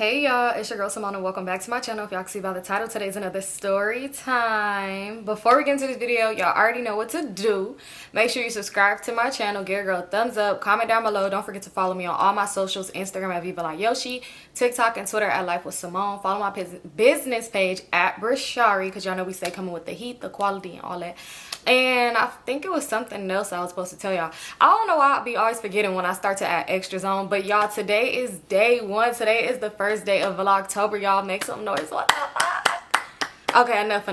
Hey y'all, it's your girl Symone and welcome back to my channel. If y'all can see by the title, today's another story time. Before we get into this video, y'all already know what to do. Make sure you subscribe to my channel, give a girl a thumbs up, comment down below. Don't forget to follow me on all my socials, Instagram at Vivalayoshii, TikTok and Twitter at Lifewithsymone. Follow my business page at Brishari, because y'all know we stay coming with the heat, the quality, and all that. And I think it was something else I was supposed to tell y'all. I don't know why I be always forgetting when I start to add extras on, but y'all, today is day one. Today is the first day of vlogtober. Y'all make some noise. What the fuck? Okay, enough.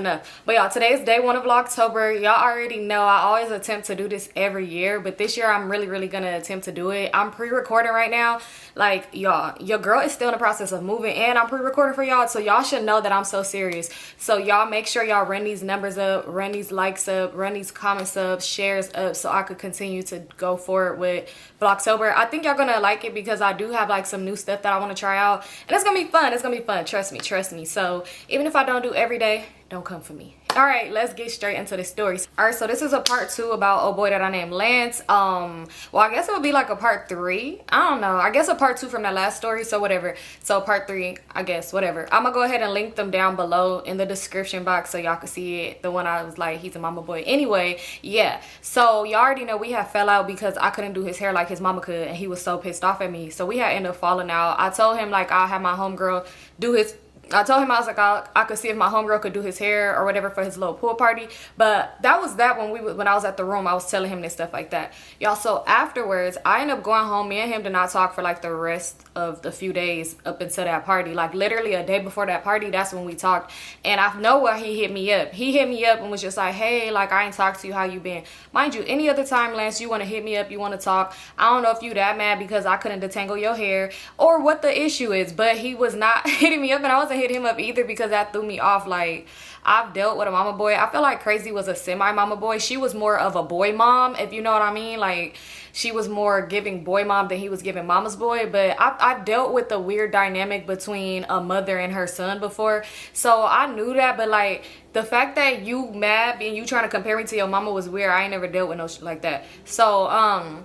But y'all, today is day one of vlogtober. Y'all already know I always attempt to do this every year, but this year I'm really gonna attempt to do it. I'm pre-recording right now. Like, y'all, your girl is still in the process of moving, and I'm pre-recording for y'all, so y'all should know that I'm so serious. So y'all make sure y'all run these numbers up, run these likes up, run these comments up, shares up, so I could continue to go forward with vlogtober. I think y'all gonna like it because I do have like some new stuff that I want to try out, and it's gonna be fun. It's gonna be fun. Trust me. So even if I don't do every day, don't come for me. All right, let's get straight into the stories. All right, so this is a part 2 about a boy that I named Lance. Well, I guess it would be like a part 3. I don't know. I guess a part 2 from that last story, so whatever. So part 3, I guess, whatever. I'm gonna go ahead and link them down below in the description box so y'all can see it. The one I was like, he's a mama boy. Anyway, yeah. So y'all already know we have fell out because I couldn't do his hair like his mama could, and he was so pissed off at me. So we had ended up falling out. I told him like I'll have my homegirl do his. I told him I was like I could see if my homegirl could do his hair or whatever for his little pool party. But that was that when I was at the room, I was telling him this stuff like that. Y'all, so afterwards, I ended up going home. Me and him did not talk for like the rest of the few days up until that party. Like literally a day before that party, that's when we talked. And I know why he hit me up. He hit me up and was just like, hey, like I ain't talked to you, how you been? Mind you, any other time, Lance, you want to hit me up, you want to talk. I don't know if you that mad because I couldn't detangle your hair or what the issue is, but he was not hitting me up, and I wasn't hitting him up either because that threw me off. Like, I've dealt with a mama boy. I feel like Crazy was a semi-mama boy. She was more of a boy mom, if you know what I mean. Like, she was more giving boy mom than he was giving mama's boy. But I've dealt with the weird dynamic between a mother and her son before. So I knew that, but like, the fact that you mad and you trying to compare me to your mama was weird. I ain't never dealt with no shit like that. So,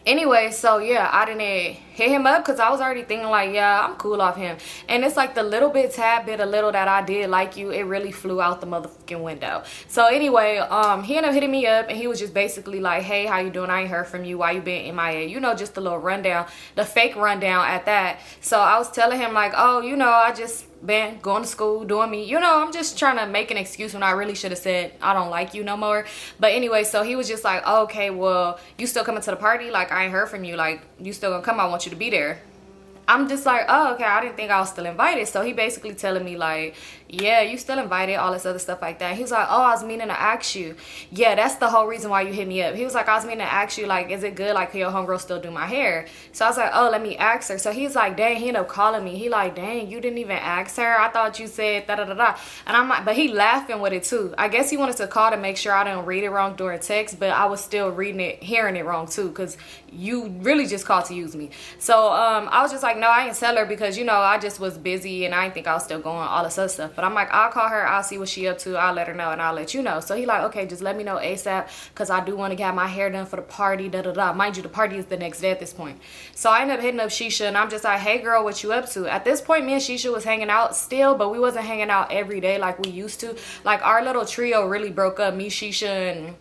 anyway, so yeah, I didn't hit him up because I was already thinking like, yeah, I'm cool off him. And it's like the little bit, tad bit, a little that I did like you, it really flew out the motherfucking window. So anyway, he ended up hitting me up and he was just basically like, hey, how you doing? I ain't heard from you. Why you been MIA? You know, just a little rundown, the fake rundown at that. So I was telling him like, oh, you know, I just been going to school, doing me, you know, I'm just trying to make an excuse when I really should have said I don't like you no more. But anyway, so he was just like, oh, okay, well, you still coming to the party? Like, I ain't heard from you. Like, you still gonna come? I want you to be there. I'm just like, oh, okay, I didn't think I was still invited. So he basically telling me like, yeah, you still invited, all this other stuff like that. He was like, oh, I was meaning to ask you. Yeah, that's the whole reason why you hit me up. He was like, I was meaning to ask you, like, is it good? Like, can your homegirl still do my hair? So I was like, oh, let me ask her. So he's like, dang, he ended up calling me. He like, dang, you didn't even ask her? I thought you said da-da-da-da. And I'm like, but he laughing with it too. I guess he wanted to call to make sure I didn't read it wrong during text, but I was still reading it, hearing it wrong too, because you really just called to use me. So I was just like, no, I ain't tell her because, you know, I just was busy and I didn't think I was still going, all this other stuff. But I'm like, I'll call her, I'll see what she up to, I'll let her know and I'll let you know. So he like, okay, just let me know ASAP because I do want to get my hair done for the party, da-da-da. Mind you, the party is the next day at this point. So I ended up hitting up Shisha and I'm just like, hey girl, what you up to? At this point, me and Shisha was hanging out still, but we wasn't hanging out every day like we used to. Like, our little trio really broke up. Me, Shisha, and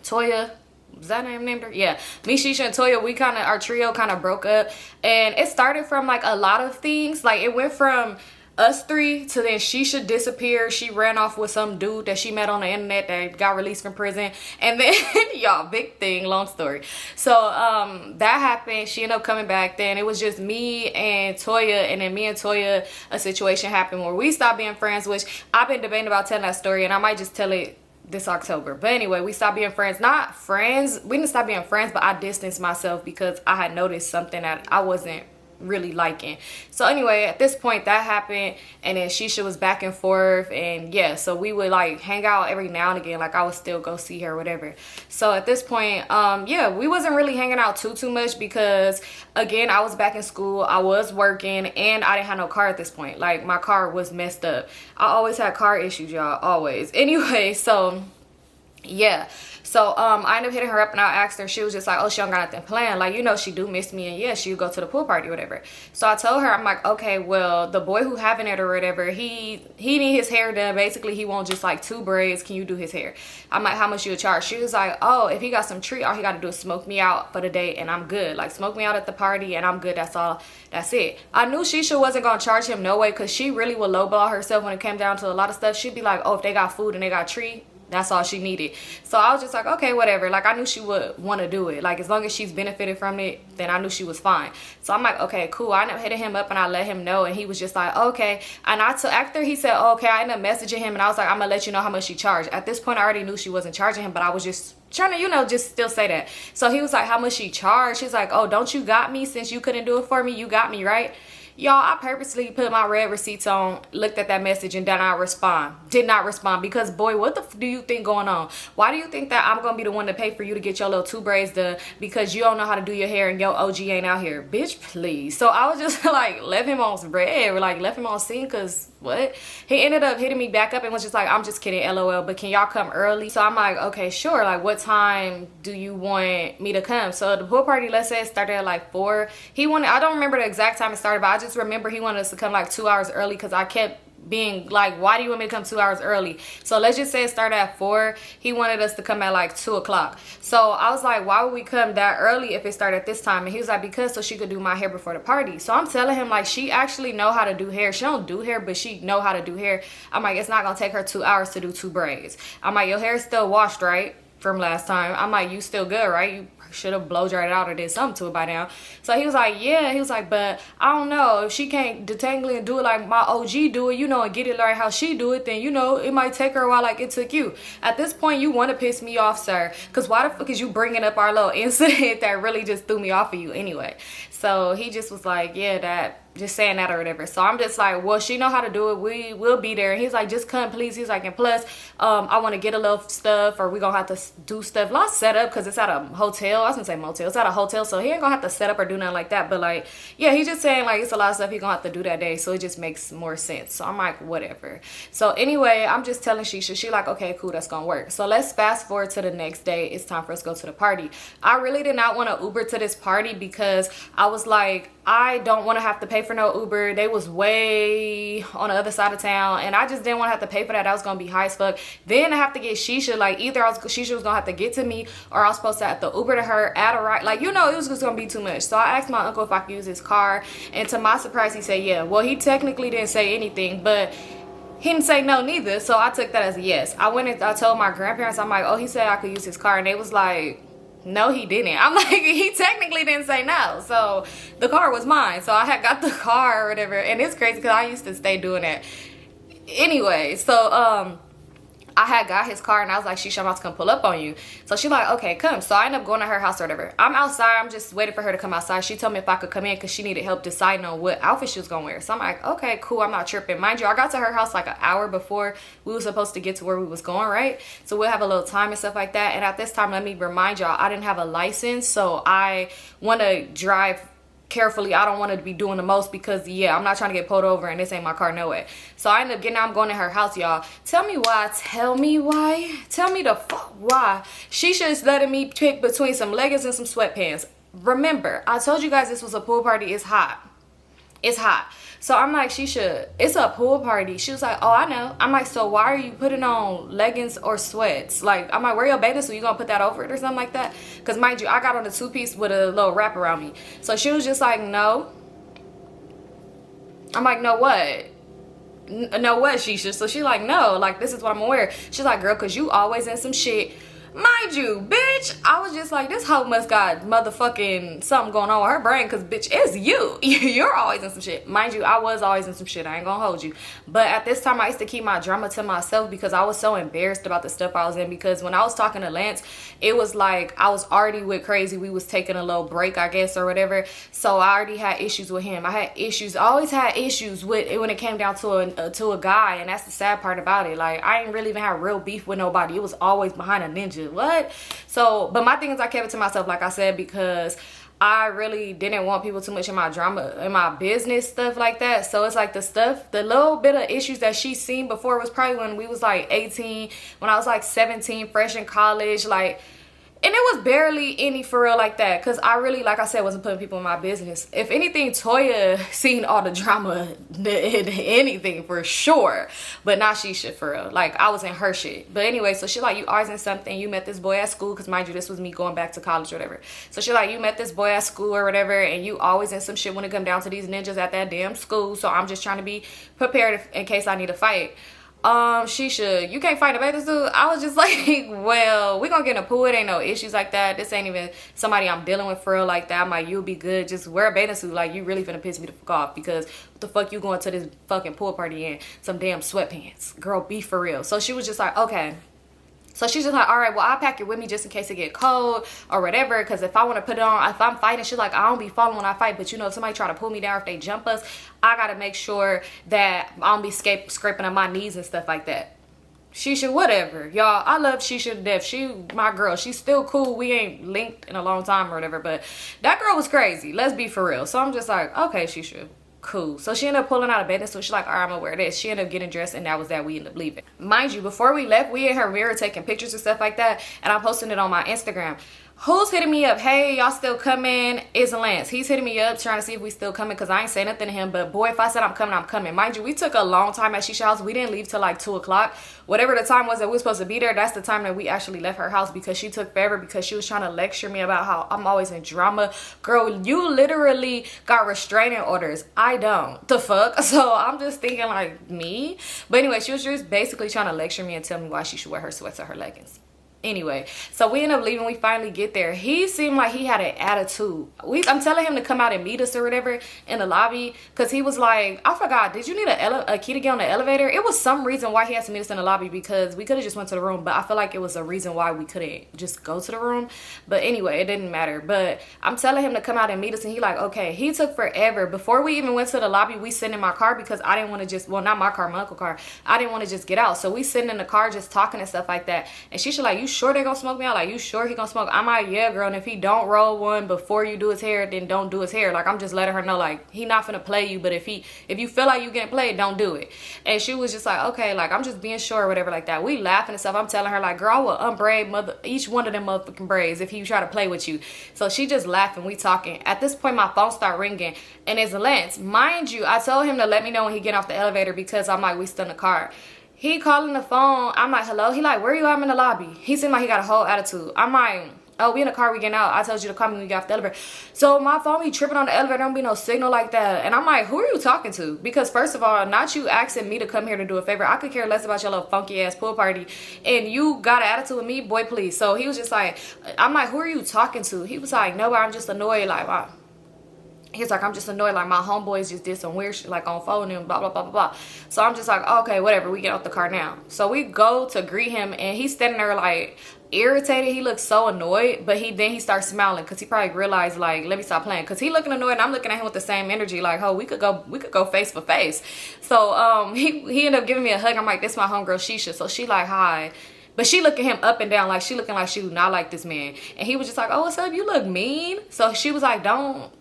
Toya. Was that name named her? Yeah, me, Shisha, and Toya, our trio kind of broke up. And it started from like a lot of things. Like, it went from us three to then Shisha disappeared. She ran off with some dude that she met on the internet that got released from prison. And then y'all, big thing, long story. So that happened. She ended up coming back. Then it was just me and Toya, and then me and Toya, a situation happened where we stopped being friends, which I've been debating about telling that story, and I might just tell it this October. But anyway, we stopped being friends. Not friends, we didn't stop being friends, but I distanced myself because I had noticed something that I wasn't really liking. So anyway, at this point that happened, and then Shisha was back and forth, and yeah, so we would like hang out every now and again. Like, I would still go see her or whatever. So at this point, yeah, we wasn't really hanging out too much because again, I was back in school, I was working, and I didn't have no car at this point. Like, my car was messed up. I always had car issues, y'all, always. Anyway, so Yeah. So I ended up hitting her up and I asked her. She was just like, oh, she don't got nothing planned. Like, you know, she do miss me, and yeah, she would go to the pool party or whatever. So I told her, I'm like, okay, well, the boy who having it or whatever, he need his hair done. Basically, he won't just like 2 braids. Can you do his hair? I'm like, how much you would charge? She was like, oh, if he got some treat, all he got to do is smoke me out for the day and I'm good. Like, smoke me out at the party and I'm good. That's all. That's it. I knew Shisha wasn't gonna charge him no way, because she really would lowball herself when it came down to a lot of stuff. She'd be like, oh, if they got food and they got treat, that's all she needed. So I was just like, okay, whatever. Like, I knew she would want to do it. Like, as long as she's benefited from it, then I knew she was fine. So I'm like, okay, cool. I ended up hitting him up and I let him know, and he was just like, okay. And after he said, oh, okay, I ended up messaging him and I was like, I'm gonna let you know how much she charged. At this point, I already knew she wasn't charging him, but I was just trying to, you know, just still say that. So he was like, how much she charged? She's like, oh, don't you got me? Since you couldn't do it for me, you got me, right? Y'all, I purposely put my red receipts on, looked at that message, and did not respond, because boy, what the do you think going on? Why do you think that I'm gonna be the one to pay for you to get your little 2 braids done because you don't know how to do your hair and your OG ain't out here? Bitch, please. So I was just like, left him on red, like left him on scene, because what? He ended up hitting me back up and was just like, I'm just kidding, LOL, but can y'all come early? So I'm like, okay, sure. Like, what time do you want me to come? So the pool party, let's say it started at like 4. I don't remember the exact time it started, but I just remember he wanted us to come like 2 hours early, because I kept being like, why do you want me to come 2 hours early? So let's just say it started at 4. He wanted us to come at like 2 o'clock. So I was like, why would we come that early if it started at this time? And he was like, because so she could do my hair before the party. So I'm telling him, like, she actually know how to do hair. She don't do hair, but she know how to do hair. I'm like, it's not gonna take her 2 hours to do 2 braids. I'm like, your hair is still washed, right? From last time. I'm like, you still good, right? You should have blow dried it out or did something to it by now. So he was like, yeah. He was like, but I don't know, if she can't detangle and do it like my OG do it, you know, and get it like how she do it, then, you know, it might take her a while like it took you. At this point, you want to piss me off, sir, because why the fuck is you bringing up our little incident that really just threw me off of you anyway? So he just was like, yeah, that just saying that or whatever. So I'm just like, well, she know how to do it, we will be there. And he's like, just come please. He's like, and plus I want to get a little stuff, or we gonna have to do stuff, not set up, because it's at a hotel. I was gonna say motel, it's at a hotel, so he ain't gonna have to set up or do nothing like that. But like, yeah, he's just saying like it's a lot of stuff he gonna have to do that day, so it just makes more sense. So I'm like, whatever. So anyway, I'm just telling Shisha. She like, okay, cool, that's gonna work. So let's fast forward to the next day. It's time for us to go to the party. I really did not want to Uber to this party, because I was like, I don't want to have to pay for no Uber. They was way on the other side of town, and I just didn't want to have to pay for that. That was gonna be high as fuck. Then I have to get Shisha. Like, either Shisha was gonna have to get to me, or I was supposed to have to Uber to her at a ride. Like, you know, it was just gonna be too much. So I asked my uncle if I could use his car, and to my surprise, he said yeah. Well, he technically didn't say anything, but he didn't say no neither. So I took that as a yes. I went and I told my grandparents, I'm like, oh, he said I could use his car, and they was like, no, he didn't. I'm like, he technically didn't say no. So the car was mine. So I had got the car or whatever. And it's crazy because I used to stay doing that. Anyway, so I had got his car, and I was like, Shisha, I'm about to come pull up on you. So she like, okay, come. So I ended up going to her house or whatever. I'm outside. I'm just waiting for her to come outside. She told me if I could come in because she needed help deciding on what outfit she was going to wear. So I'm like, okay, cool. I'm not tripping. Mind you, I got to her house like an hour before we were supposed to get to where we was going, right? So we'll have a little time and stuff like that. And at this time, let me remind y'all, I didn't have a license. So I want to drive carefully. I don't want to be doing the most, because yeah, I'm not trying to get pulled over and this ain't my car, no way. So I ended up getting out. I'm going to her house, y'all. Tell me why the fuck why Shisha is letting me pick between some leggings and some sweatpants. Remember, I told you guys this was a pool party. It's hot. So I'm like, Shisha, it's a pool party. She was like, oh, I know. I'm like, so why are you putting on leggings or sweats? Like, I'm like, where your bathing suit? You gonna put that over it or something like that? Because mind you, I got on a 2-piece with a little wrap around me. So she was just like, no. I'm like, no what? No what, Shisha? So she like, no, like, this is what I'm gonna wear. She's like, girl, because you always in some shit. Mind you, bitch, I was just like, this hoe must got motherfucking something going on with her brain, because bitch, it's you. You're always in some shit. Mind you, I was always in some shit. I ain't gonna hold you. But at this time, I used to keep my drama to myself, because I was so embarrassed about the stuff I was in. Because when I was talking to Lance, it was like I was already with Crazy. We was taking a little break, I guess, or whatever. So I already had issues with him. I always had issues with it when it came down to a guy, and that's the sad part about it. Like, I ain't really even have real beef with nobody. It was always behind a ninja. What? So, but my thing is, I kept it to myself, like I said, because I really didn't want people too much in my drama, in my business, stuff like that. So it's like the little bit of issues that she's seen before was probably when we was like 18, when I was like 17, fresh in college, like, and it was barely any for real like that, because I really, like I said, wasn't putting people in my business. If anything, Toya seen all the drama in anything for sure, but not Shisha for real. Like, I was in her shit. But anyway, so she like, you always in something. You met this boy at school, because mind you, this was me going back to college or whatever. So she like, you met this boy at school or whatever, and you always in some shit when it come down to these ninjas at that damn school. So I'm just trying to be prepared in case I need to fight. Shisha, you can't fight a bathing suit. I was just like, well, we gonna get in a pool. It ain't no issues like that. This ain't even somebody I'm dealing with for real like that. I'm like, you'll be good. Just wear a bathing suit. Like, you really finna piss me the fuck off, because what the fuck you going to this fucking pool party in some damn sweatpants? Girl, be for real. So she was just like, okay. So she's just like, all right, well, I'll pack it with me just in case it get cold or whatever. Because if I want to put it on, if I'm fighting, she's like, I don't be falling when I fight. But, you know, if somebody try to pull me down, if they jump us, I got to make sure that I don't be scraping on my knees and stuff like that. Shisha, whatever. Y'all, I love Shisha to death. She my girl. She's still cool. We ain't linked in a long time or whatever. But that girl was crazy. Let's be for real. So I'm just like, okay, Shisha. Cool. So she ended up pulling out a bathing suit. She's like, all right, I'm gonna wear this. She ended up getting dressed, and that was that. We ended up leaving. Mind you, before we left, we in her mirror taking pictures and stuff like that, and I'm posting it on my Instagram. Who's hitting me up? Hey, y'all still coming? Is Lance. He's hitting me up trying to see if we still coming, because I ain't saying nothing to him. But boy, if I said I'm coming, I'm coming. Mind you, we took a long time at Shisha's house. We didn't leave till like 2 o'clock. Whatever the time was that we were supposed to be there, that's the time that we actually left her house, because she took forever, because she was trying to lecture me about how I'm always in drama. Girl, you literally got restraining orders. I don't. The fuck? So I'm just thinking like, me? But anyway, she was just basically trying to lecture me and tell me why she should wear her sweats or her leggings. Anyway, so we end up leaving. We finally get there. He seemed like he had an attitude. I'm telling him to come out and meet us or whatever in the lobby, because he was like, I forgot, did you need a key to get on the elevator? It was some reason why he has to meet us in the lobby, because we could have just went to the room, but I feel like it was a reason why we couldn't just go to the room. But anyway, it didn't matter. But I'm telling him to come out and meet us, and he like, okay. He took forever. Before we even went to the lobby, we sitting in my car, because I didn't want to just, well, not my car, my uncle's car. I didn't want to just get out. So we sitting in the car just talking and stuff like that. And she's like, you sure they gonna smoke me out? Like, you sure he gonna smoke? I'm like, yeah, girl. And if he don't roll one before you do his hair, then don't do his hair. Like, I'm just letting her know, like, he not finna play you, but if you feel like you getting played, don't do it. And she was just like, okay, like, I'm just being sure or whatever like that. We laughing and stuff. I'm telling her like, girl, I will unbraid each one of them motherfucking braids if he try to play with you. So she just laughing. We talking. At this point, my phone start ringing, and it's Lance. Mind you, I told him to let me know when he get off the elevator, because I'm like, we still in the car. He calling the phone. I'm like, hello? He like, where you at? I'm in the lobby. He seemed like he got a whole attitude. I'm like, oh, we in the car, we getting out. I told you to call me when we get off the elevator. So my phone be tripping on the elevator. Don't be no signal like that. And I'm like, who are you talking to? Because first of all, not you asking me to come here to do a favor. I could care less about your little funky ass pool party. And you got an attitude with me? Boy, please. So he was just like, I'm like, who are you talking to? He was like, no, I'm just annoyed. Like, wow. He's like, I'm just annoyed, like, my homeboys just did some weird shit, like, on phone and blah, blah, blah, blah, blah. So I'm just like, okay, whatever. We get out the car now. So we go to greet him, and he's standing there, like, irritated. He looks so annoyed, but then he starts smiling, because he probably realized, like, let me stop playing. Because he looking annoyed, and I'm looking at him with the same energy, like, oh, we could go face to face. So he ended up giving me a hug. I'm like, this is my homegirl, Shisha. So she like, hi. But she looking him up and down, like, she looking like she do not like this man. And he was just like, oh, what's up? You look mean. So she was like, don't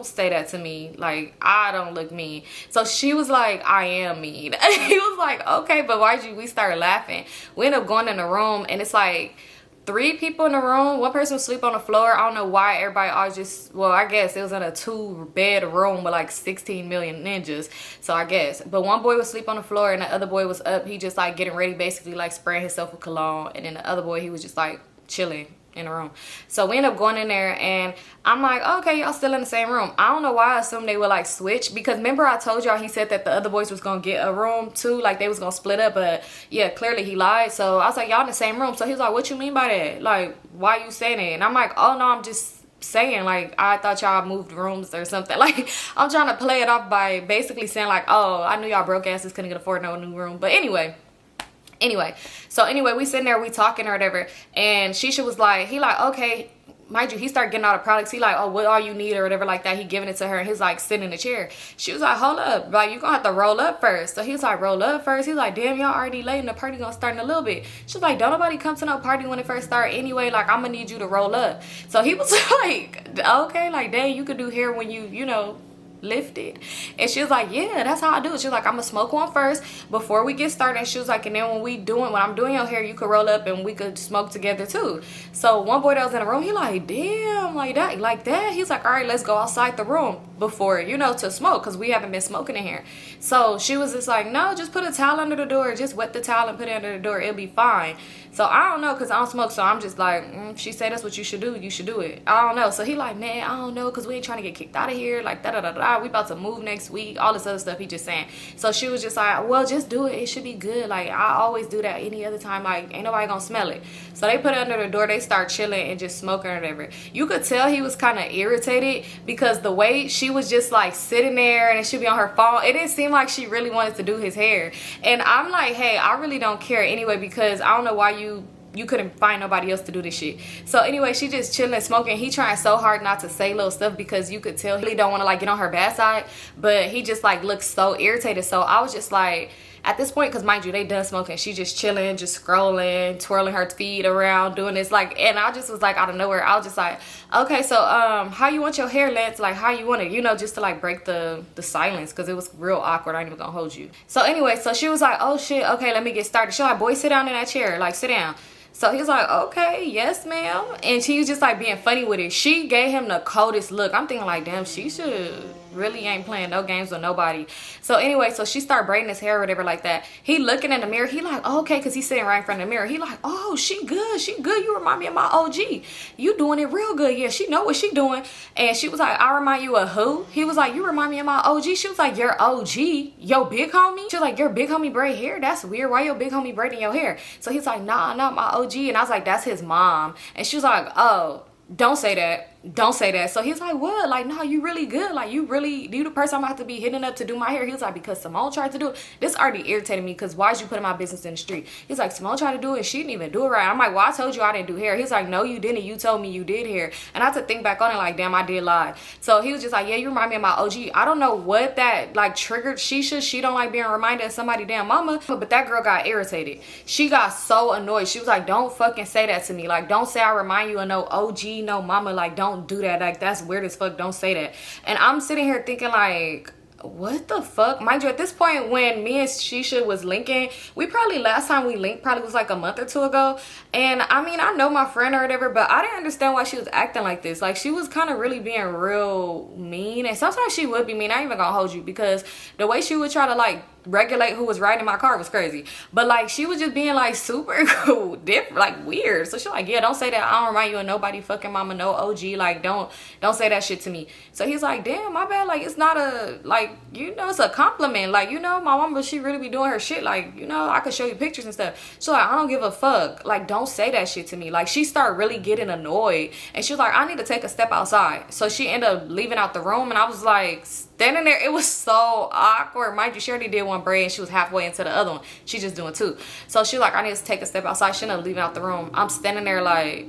say that to me. Like, I don't look mean. So she was like, I am mean. And he was like, okay, but we started laughing. We ended up going in the room, and it's like 3 people in the room. One person was asleep on the floor. I don't know why everybody always just, well, I guess it was in a 2-bed room with like 16 million ninjas. So I guess. But one boy was asleep on the floor, and the other boy was up. He just like getting ready, basically like spraying himself with cologne. And then the other boy, he was just like chilling in the room. So we end up going in there, and I'm like, okay, y'all still in the same room. I don't know why I assumed they would like switch, because remember I told y'all he said that the other boys was gonna get a room too, like they was gonna split up, but yeah, clearly he lied. So I was like, y'all in the same room. So he was like, what you mean by that? Like, why you saying it? And I'm like, oh no, I'm just saying, like, I thought y'all moved rooms or something. Like, I'm trying to play it off by basically saying like, oh, I knew y'all broke asses couldn't afford no new room. But anyway, so we sitting there, we talking or whatever, and Shisha was like, he like, okay, mind you, he started getting all the products. He like, oh, what all you need or whatever like that. He giving it to her, and he's like sitting in the chair. She was like, hold up, like you gonna have to roll up first. So he's like, roll up first. He's like, damn, y'all already late and the party gonna start in a little bit. She's like, don't nobody come to no party when it first start anyway. Like, I'm gonna need you to roll up. So he was like, okay, like, dang, you could do hair when you know, lifted. And she was like, yeah, that's how I do it. She was like, I'm gonna smoke one first before we get started. And she was like, and then when I'm doing your hair, you could roll up and we could smoke together too. So one boy that was in the room, he like, damn, like that. He's like, all right, let's go outside the room before, you know, to smoke, because we haven't been smoking in here. So she was just like, no, just put a towel under the door, just wet the towel and put it under the door, it'll be fine. So I don't know, because I don't smoke, so I'm just like, she said that's what you should do it. I don't know. So he like, man, I don't know, because we ain't trying to get kicked out of here, like da-da-da-da, we about to move next week, all this other stuff he just saying. So she was just like, well, just do it, it should be good, like I always do that any other time, like ain't nobody gonna smell it. So they put it under the door, they start chilling and just smoking or whatever. You could tell he was kind of irritated, because the way she was just like sitting there and she'd be on her phone, it didn't seem like she really wanted to do his hair. And I'm like, hey, I really don't care anyway, because I don't know why you couldn't find nobody else to do this shit. So anyway, she just chilling, smoking. He trying so hard not to say little stuff, because you could tell he really don't want to like get on her bad side, but he just like looks so irritated. So I was just like, at this point, because mind you, they done smoking, she just chilling, just scrolling, twirling her feet around, doing this, like, and I just was like, out of nowhere, I was just like, okay, so how you want your hair, Lance? Like, how you want it, you know, just to like break the silence, because it was real awkward. I ain't even gonna hold you. So anyway, so she was like, oh shit, okay, let me get started. She like, boy, sit down in that chair, like sit down. So he's like, okay, yes, ma'am. And she was just like being funny with it. She gave him the coldest look. I'm thinking like, damn, she should really ain't playing no games with nobody. So anyway, so she started braiding his hair or whatever like that. He looking in the mirror. He like, oh, okay, because he's sitting right in front of the mirror. He like, oh, she good. You remind me of my OG. You doing it real good. Yeah, she know what she doing. And she was like, I remind you of who? He was like, you remind me of my OG. She was like, your OG? Yo, big homie? She was like, your big homie braid hair? That's weird. Why your big homie braiding your hair? So he's like, nah, not my OG. And I was like, that's his mom. And she was like, oh, don't say that. Don't say that. So he's like, what? Like, no, you really good. Like, you the person I'm about to be hitting up to do my hair. He was like, because Symone tried to do it. This already irritated me, because why'd you put my business in the street? He's like, Symone tried to do it. She didn't even do it right. I'm like, well, I told you I didn't do hair. He's like, no, you didn't. You told me you did hair. And I had to think back on it like, damn, I did lie. So he was just like, yeah, you remind me of my OG. I don't know what that like triggered Shisha. She don't like being reminded of somebody damn mama. But that girl got irritated. She got so annoyed. She was like, don't fucking say that to me. Like, don't say I remind you of no OG, no mama. Like, don't do that. Like, that's weird as fuck. Don't say that. And I'm sitting here thinking like, what the fuck? Mind you, at this point, when me and Shisha was linking, last time we linked probably was like a month or two ago. And I mean, I know my friend or whatever, but I didn't understand why she was acting like this. Like, she was kind of really being real mean. And sometimes she would be mean. I ain't even gonna hold you, because the way she would try to like regulate who was riding my car was crazy. But like, she was just being like super cool, different, like weird. So she's like, yeah, don't say that. I don't remind you of nobody fucking mama, no OG. Like, don't say that shit to me. So he's like, damn, my bad. Like, it's not a, like, you know, it's a compliment. Like, you know, my mama, she really be doing her shit. Like, you know, I could show you pictures and stuff. She's like, I don't give a fuck. Like, don't say that shit to me. Like, she started really getting annoyed. And she was like, I need to take a step outside. So she ended up leaving out the room. And I was like, standing there, it was so awkward. Mind you, she already did one braid and she was halfway into the other one. She just doing two. So she like, I need to take a step outside. She ended up leaving out the room. I'm standing there like,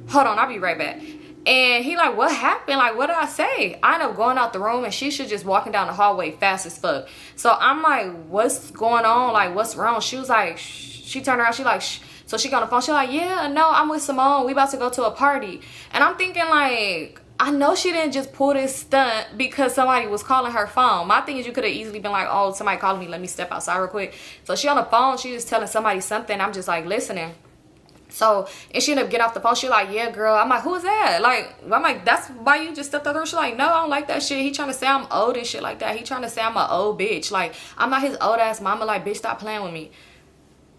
hold on, I'll be right back. And he like, what happened? Like, what did I say? I end up going out the room, and she should just walking down the hallway fast as fuck. So I'm like, what's going on? Like, what's wrong? She was like, she turned around, she like, so she got on the phone. She like, yeah, no, I'm with Symone. We about to go to a party. And I'm thinking like, I know she didn't just pull this stunt because somebody was calling her phone. My thing is, you could have easily been like, oh, somebody calling me, let me step outside real quick. So she on the phone, she just telling somebody something. I'm just like listening. So, and she ended up getting off the phone. She like, yeah, girl. I'm like, who is that? Like, I'm like, that's why you just stepped out there? She like, no, I don't like that shit. He trying to say I'm old and shit like that. He trying to say I'm an old bitch. Like, I'm not his old ass mama. Like, bitch, stop playing with me.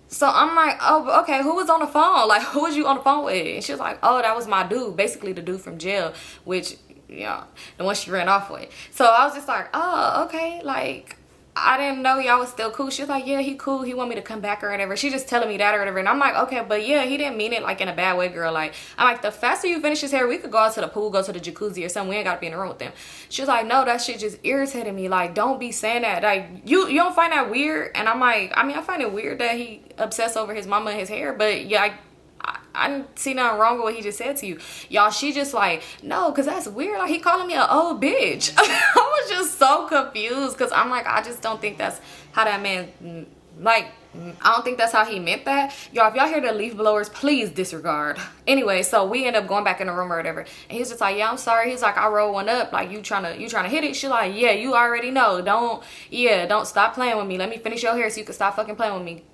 So I'm like, oh, okay, who was on the phone? Like, who was you on the phone with? And she was like, oh, that was my dude. Basically the dude from jail, which, you know, the one she ran off with. So I was just like, oh, okay, like, I didn't know y'all was still cool. She was like, yeah, he cool. He want me to come back or whatever. She just telling me that or whatever. And I'm like, okay, but yeah, he didn't mean it like in a bad way, girl. Like, I'm like, the faster you finish his hair, we could go out to the pool, go to the jacuzzi or something. We ain't got to be in the room with them. She was like, no, that shit just irritated me. Like, don't be saying that. Like, you don't find that weird? And I'm like, I mean, I find it weird that he obsessed over his mama and his hair. But yeah, I didn't see nothing wrong with what he just said to you. Y'all, she just like, no, because that's weird. Like, he calling me an old bitch. I was just so confused because I'm like, I just don't think that's how that man, like, I don't think that's how he meant that. Y'all, if y'all hear the leaf blowers, please disregard. Anyway, so we end up going back in the room or whatever. And he's just like, yeah, I'm sorry. He's like, I rolled one up. Like, you trying to hit it? She's like, yeah, you already know. Don't stop playing with me. Let me finish your hair so you can stop fucking playing with me.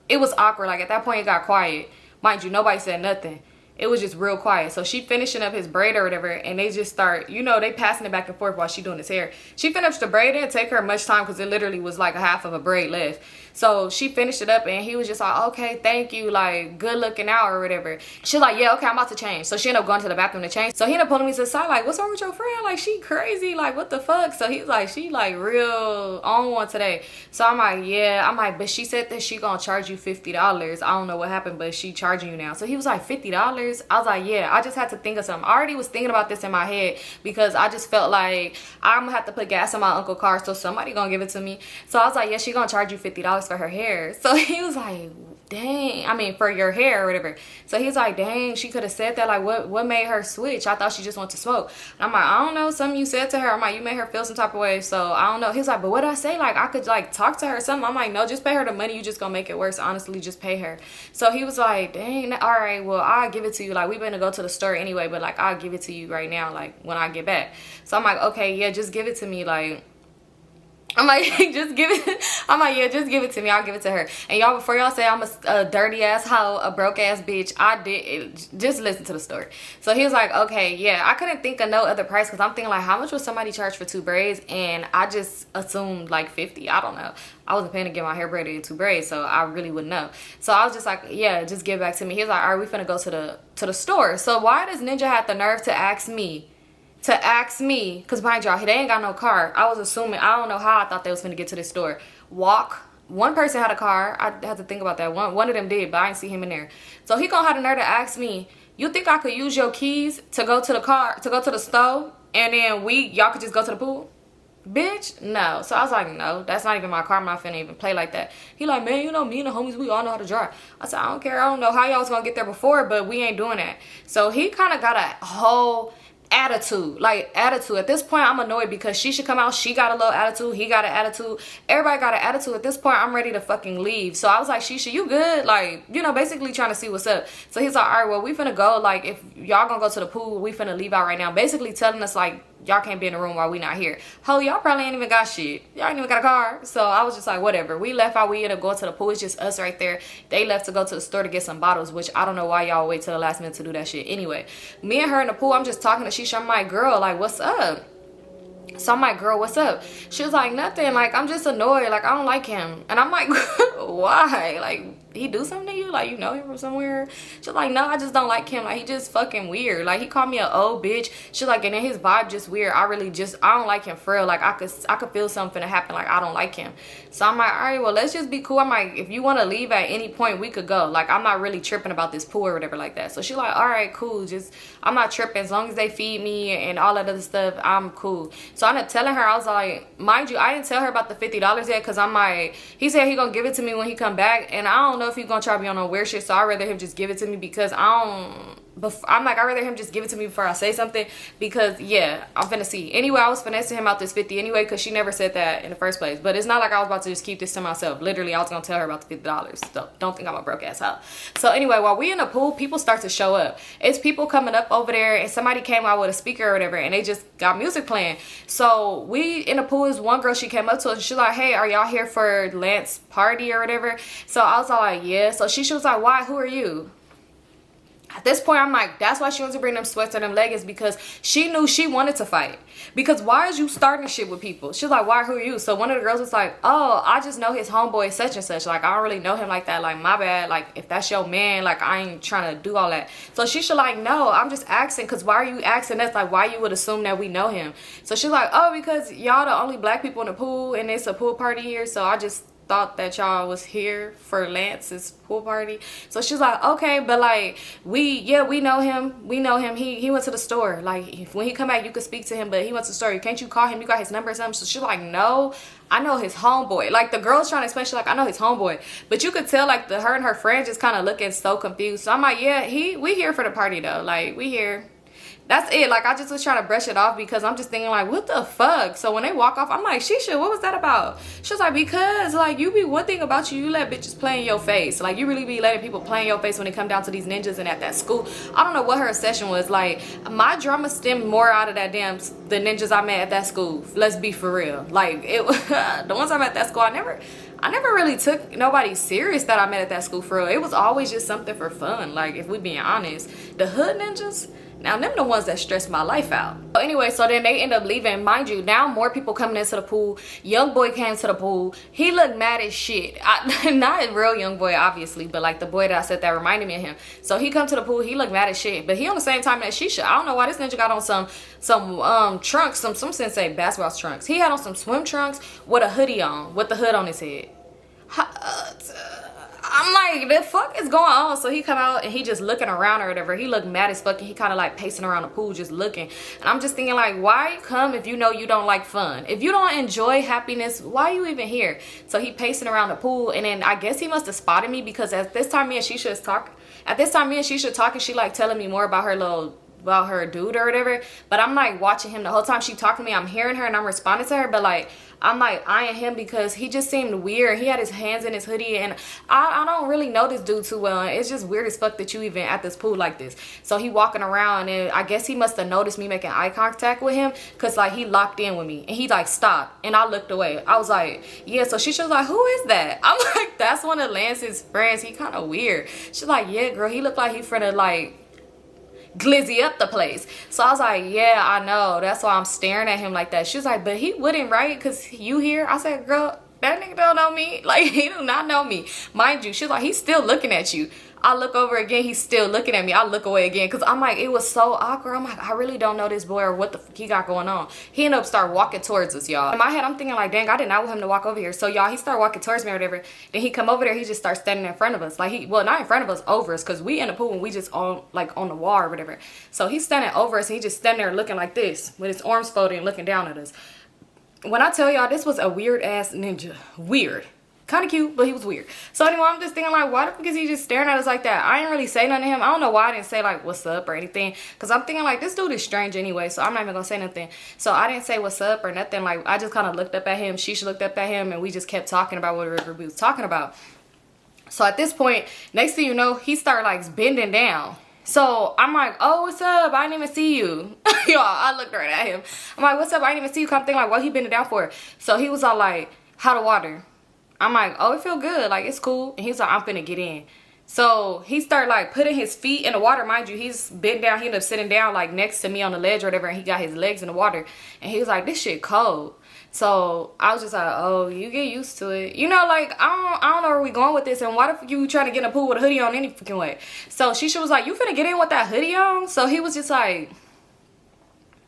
It was awkward. Like, at that point, it got quiet. Mind you, nobody said nothing. It was just real quiet. So she finishing up his braid or whatever, and they just start, you know, they passing it back and forth while she doing his hair. She finished the braid. It didn't take her much time because it literally was like a half of a braid left. So she finished it up, and he was just like, okay, thank you, like, good looking out or whatever. She's like, yeah, okay, I'm about to change. So she ended up going to the bathroom to change. So he ended up pulling me to the side, like, what's wrong with your friend? Like, she crazy, like, what the fuck? So he's like, she like real on one today. So I'm like, yeah. I'm like, but she said that she gonna charge you $50. I don't know what happened, but she charging you now. So he was like, $50? I was like, yeah. I just had to think of something. I already was thinking about this in my head because I just felt like I'm gonna have to put gas in my uncle's car, so somebody gonna give it to me. So I was like, yeah, she gonna charge you $50 for her hair. So he was like, dang, I mean, for your hair or whatever. So he's like, dang, she could have said that. Like, what made her switch? I thought she just wanted to smoke. And I'm like, I don't know, something you said to her. I'm like, you made her feel some type of way. So I don't know. He's like, but what did I say? Like, I could like talk to her or something. I'm like, no, just pay her the money. You just gonna make it worse. Honestly, just pay her. So he was like, dang, all right, well, I'll give it to you. Like, we better go to the store anyway, but like, I'll give it to you right now, like when I get back. So I'm like, okay, yeah, just give it to me. Like, I'm like, just give it. I'm like, yeah, just give it to me. I'll give it to her. And y'all, before y'all say I'm a dirty ass hoe, a broke ass bitch, I did. Just listen to the story. So he was like, okay, yeah. I couldn't think of no other price because I'm thinking like, how much would somebody charge for 2 braids? And I just assumed like 50. I don't know. I wasn't paying to get my hair braided in 2 braids, so I really wouldn't know. So I was just like, yeah, just give it back to me. He was like, all right, we finna go to the store. So why does Ninja have the nerve to ask me? Because mind y'all, they ain't got no car. I was assuming, I don't know how I thought they was finna get to this store. Walk. One person had a car. I had to think about that. One of them did, but I didn't see him in there. So he gonna have the nerve to ask me, you think I could use your keys to go to the car, to go to the store, and then y'all could just go to the pool? Bitch, no. So I was like, no, that's not even my car. I'm not finna even play like that. He like, man, you know, me and the homies, we all know how to drive. I said, I don't care. I don't know how y'all was gonna get there before, but we ain't doing that. So he kind of got a whole attitude. At this point, I'm annoyed because she should come out. She got a little attitude. He got an attitude. Everybody got an attitude. At this point, I'm ready to fucking leave. So I was like, Shisha, you good? Like, you know, basically trying to see what's up. So he's like, all right, well, we finna go. Like, if y'all gonna go to the pool, we finna leave out right now. Basically telling us, like, y'all can't be in the room while we not here. Ho, y'all probably ain't even got shit. Y'all ain't even got a car. So I was just like, whatever. We left out. We ended up going to the pool. It's just us right there. They left to go to the store to get some bottles, which I don't know why y'all wait till the last minute to do that shit. Anyway, me and her in the pool, I'm just talking to Shisha. I'm like, girl, like, what's up? So I'm like, girl, what's up? She was like, nothing. Like, I'm just annoyed. Like, I don't like him. And I'm like, why? Like, he do something to you? Like, you know him from somewhere? She's like, no, I just don't like him. Like, he just fucking weird. Like, he called me an old bitch. She's like, and then his vibe just weird. I don't like him for real. Like, I could feel something to happen. Like, I don't like him. So I'm like, all right, well, let's just be cool. I'm like, if you want to leave at any point, we could go. Like, I'm not really tripping about this pool or whatever like that. So she's like, all right, cool. Just, I'm not tripping. As long as they feed me and all that other stuff, I'm cool. So I ended up telling her, I was like, mind you, I didn't tell her about the $50 yet because I'm like, he said he gonna give it to me when he come back. And I don't know if he's gonna try to be on no weird shit. So I'd rather him just give it to me because I'm like, I'd rather him just give it to me before I say something because, yeah, I'm finna see. Anyway, I was finessing him out this 50 anyway because she never said that in the first place. But it's not like I was about to just keep this to myself. Literally, I was going to tell her about the $50. So don't think I'm a broke ass hoe. So anyway, while we in the pool, people start to show up. It's people coming up over there and somebody came out with a speaker or whatever and they just got music playing. So we in the pool, is one girl, she came up to us and she's like, hey, are y'all here for Lance's party or whatever? So I was like, yeah. So she was like, why? Who are you? At this point, I'm like, that's why she wants to bring them sweats or them leggings, because she knew she wanted to fight. Because why is you starting shit with people? She's like, why, who are you? So one of the girls was like, oh, I just know his homeboy such and such. Like, I don't really know him like that. Like, my bad. Like, if that's your man, like, I ain't trying to do all that. So she should like, no, I'm just asking, because why are you asking? That's like, why you would assume that we know him. So she's like, oh, because y'all the only black people in the pool and it's a pool party here. So I just thought that y'all was here for Lance's pool party. So she's like, okay, but like we know him. He went to the store. Like when he come back, you could speak to him, but he went to the store. Can't you call him? You got his number or something? So she's like, no, I know his homeboy. Like the girl's trying to explain, she's like, I know his homeboy, but you could tell like her and her friend just kind of looking so confused. So I'm like, yeah, we here for the party though. Like we here. That's it. Like I just was trying to brush it off because I'm just thinking like, what the fuck? So when they walk off, I'm like, Shisha, what was that about? She was like, because like you be, one thing about you let bitches play in your face. Like you really be letting people play in your face when it come down to these ninjas and at that school. I don't know what her obsession was. Like my drama stemmed more out of that damn the ninjas I met at that school. Let's be for real. Like it the ones I met at that school, I never really took nobody serious that I met at that school for real. It was always just something for fun. Like if we being honest, the hood ninjas, now them the ones that stress my life out. So anyway, so then they end up leaving. Mind you, now more people coming into the pool. Young boy came to the pool. He looked mad as shit. Not a real young boy, obviously, but like the boy that I said that reminded me of him. So he come to the pool. He looked mad as shit. But he on the same time as Shisha. I don't know why this ninja got on some trunks, some sensei basketball trunks. He had on some swim trunks with a hoodie on, with the hood on his head. I'm like, the fuck is going on? So he come out and he just looking around or whatever. He looked mad as fuck and he kind of like pacing around the pool just looking. And I'm just thinking like, why come if you know you don't like fun? If you don't enjoy happiness, why are you even here? So he pacing around the pool, and then I guess he must have spotted me because at this time me and Shisha is talking. At this time me and Shisha talking, she like telling me more about her dude or whatever. But I'm like watching him the whole time she talking to me. I'm hearing her and I'm responding to her, but like I'm like eyeing him because he just seemed weird. He had his hands in his hoodie, and I don't really know this dude too well. It's just weird as fuck that you even at this pool like this. So he walking around, and I guess he must have noticed me making eye contact with him, because like he locked in with me and he like stopped, and I looked away. I was like, yeah. So she was like, who is that? I'm like, that's one of Lance's friends. He kind of weird. She's like, yeah girl, he looked like he finna like glizzy up the place. So I was like, yeah, I know, that's why I'm staring at him like that. She was like, but he wouldn't, right? Because you here. I said, girl, that nigga don't know me. Like he do not know me, mind you. She was like, he's still looking at you. I look over again, he's still looking at me. I look away again because I'm like, it was so awkward. I'm like, I really don't know this boy or what the fuck he got going on. He ended up start walking towards us, y'all. In my head, I'm thinking like, dang, I did not want him to walk over here. So y'all, he started walking towards me or whatever. Then he come over there, he just starts standing in front of us. Like well, not in front of us, over us, because we in the pool and we just on like on the wall or whatever. So he's standing over us and he just standing there looking like this with his arms folded and looking down at us. When I tell y'all, this was a weird ass ninja. Weird. Kind of cute, but he was weird. So anyway, I'm just thinking like, why the fuck is he just staring at us like that? I didn't really say nothing to him. I don't know why I didn't say like what's up or anything, because I'm thinking like this dude is strange anyway, so I'm not even gonna say nothing. So I didn't say what's up or nothing. Like I just kind of looked up at him, Shisha looked up at him, and we just kept talking about whatever we was talking about. So at this point, next thing you know, he started like bending down. So I'm like, oh, what's up? I didn't even see you. Y'all, I looked right at him. I'm like, what's up? I didn't even see you. Come thinking like, what he bending down for? So he was all like, how the water? I'm like, oh, it feel good. Like, it's cool. And he's like, I'm finna get in. So he started like putting his feet in the water. Mind you, he's bent down. He ended up sitting down like next to me on the ledge or whatever. And he got his legs in the water. And he was like, this shit cold. So I was just like, oh, you get used to it. You know, like, I don't know where we going with this. And why the fuck you trying to get in a pool with a hoodie on any fucking way? So Shisha was like, you finna get in with that hoodie on? So he was just like,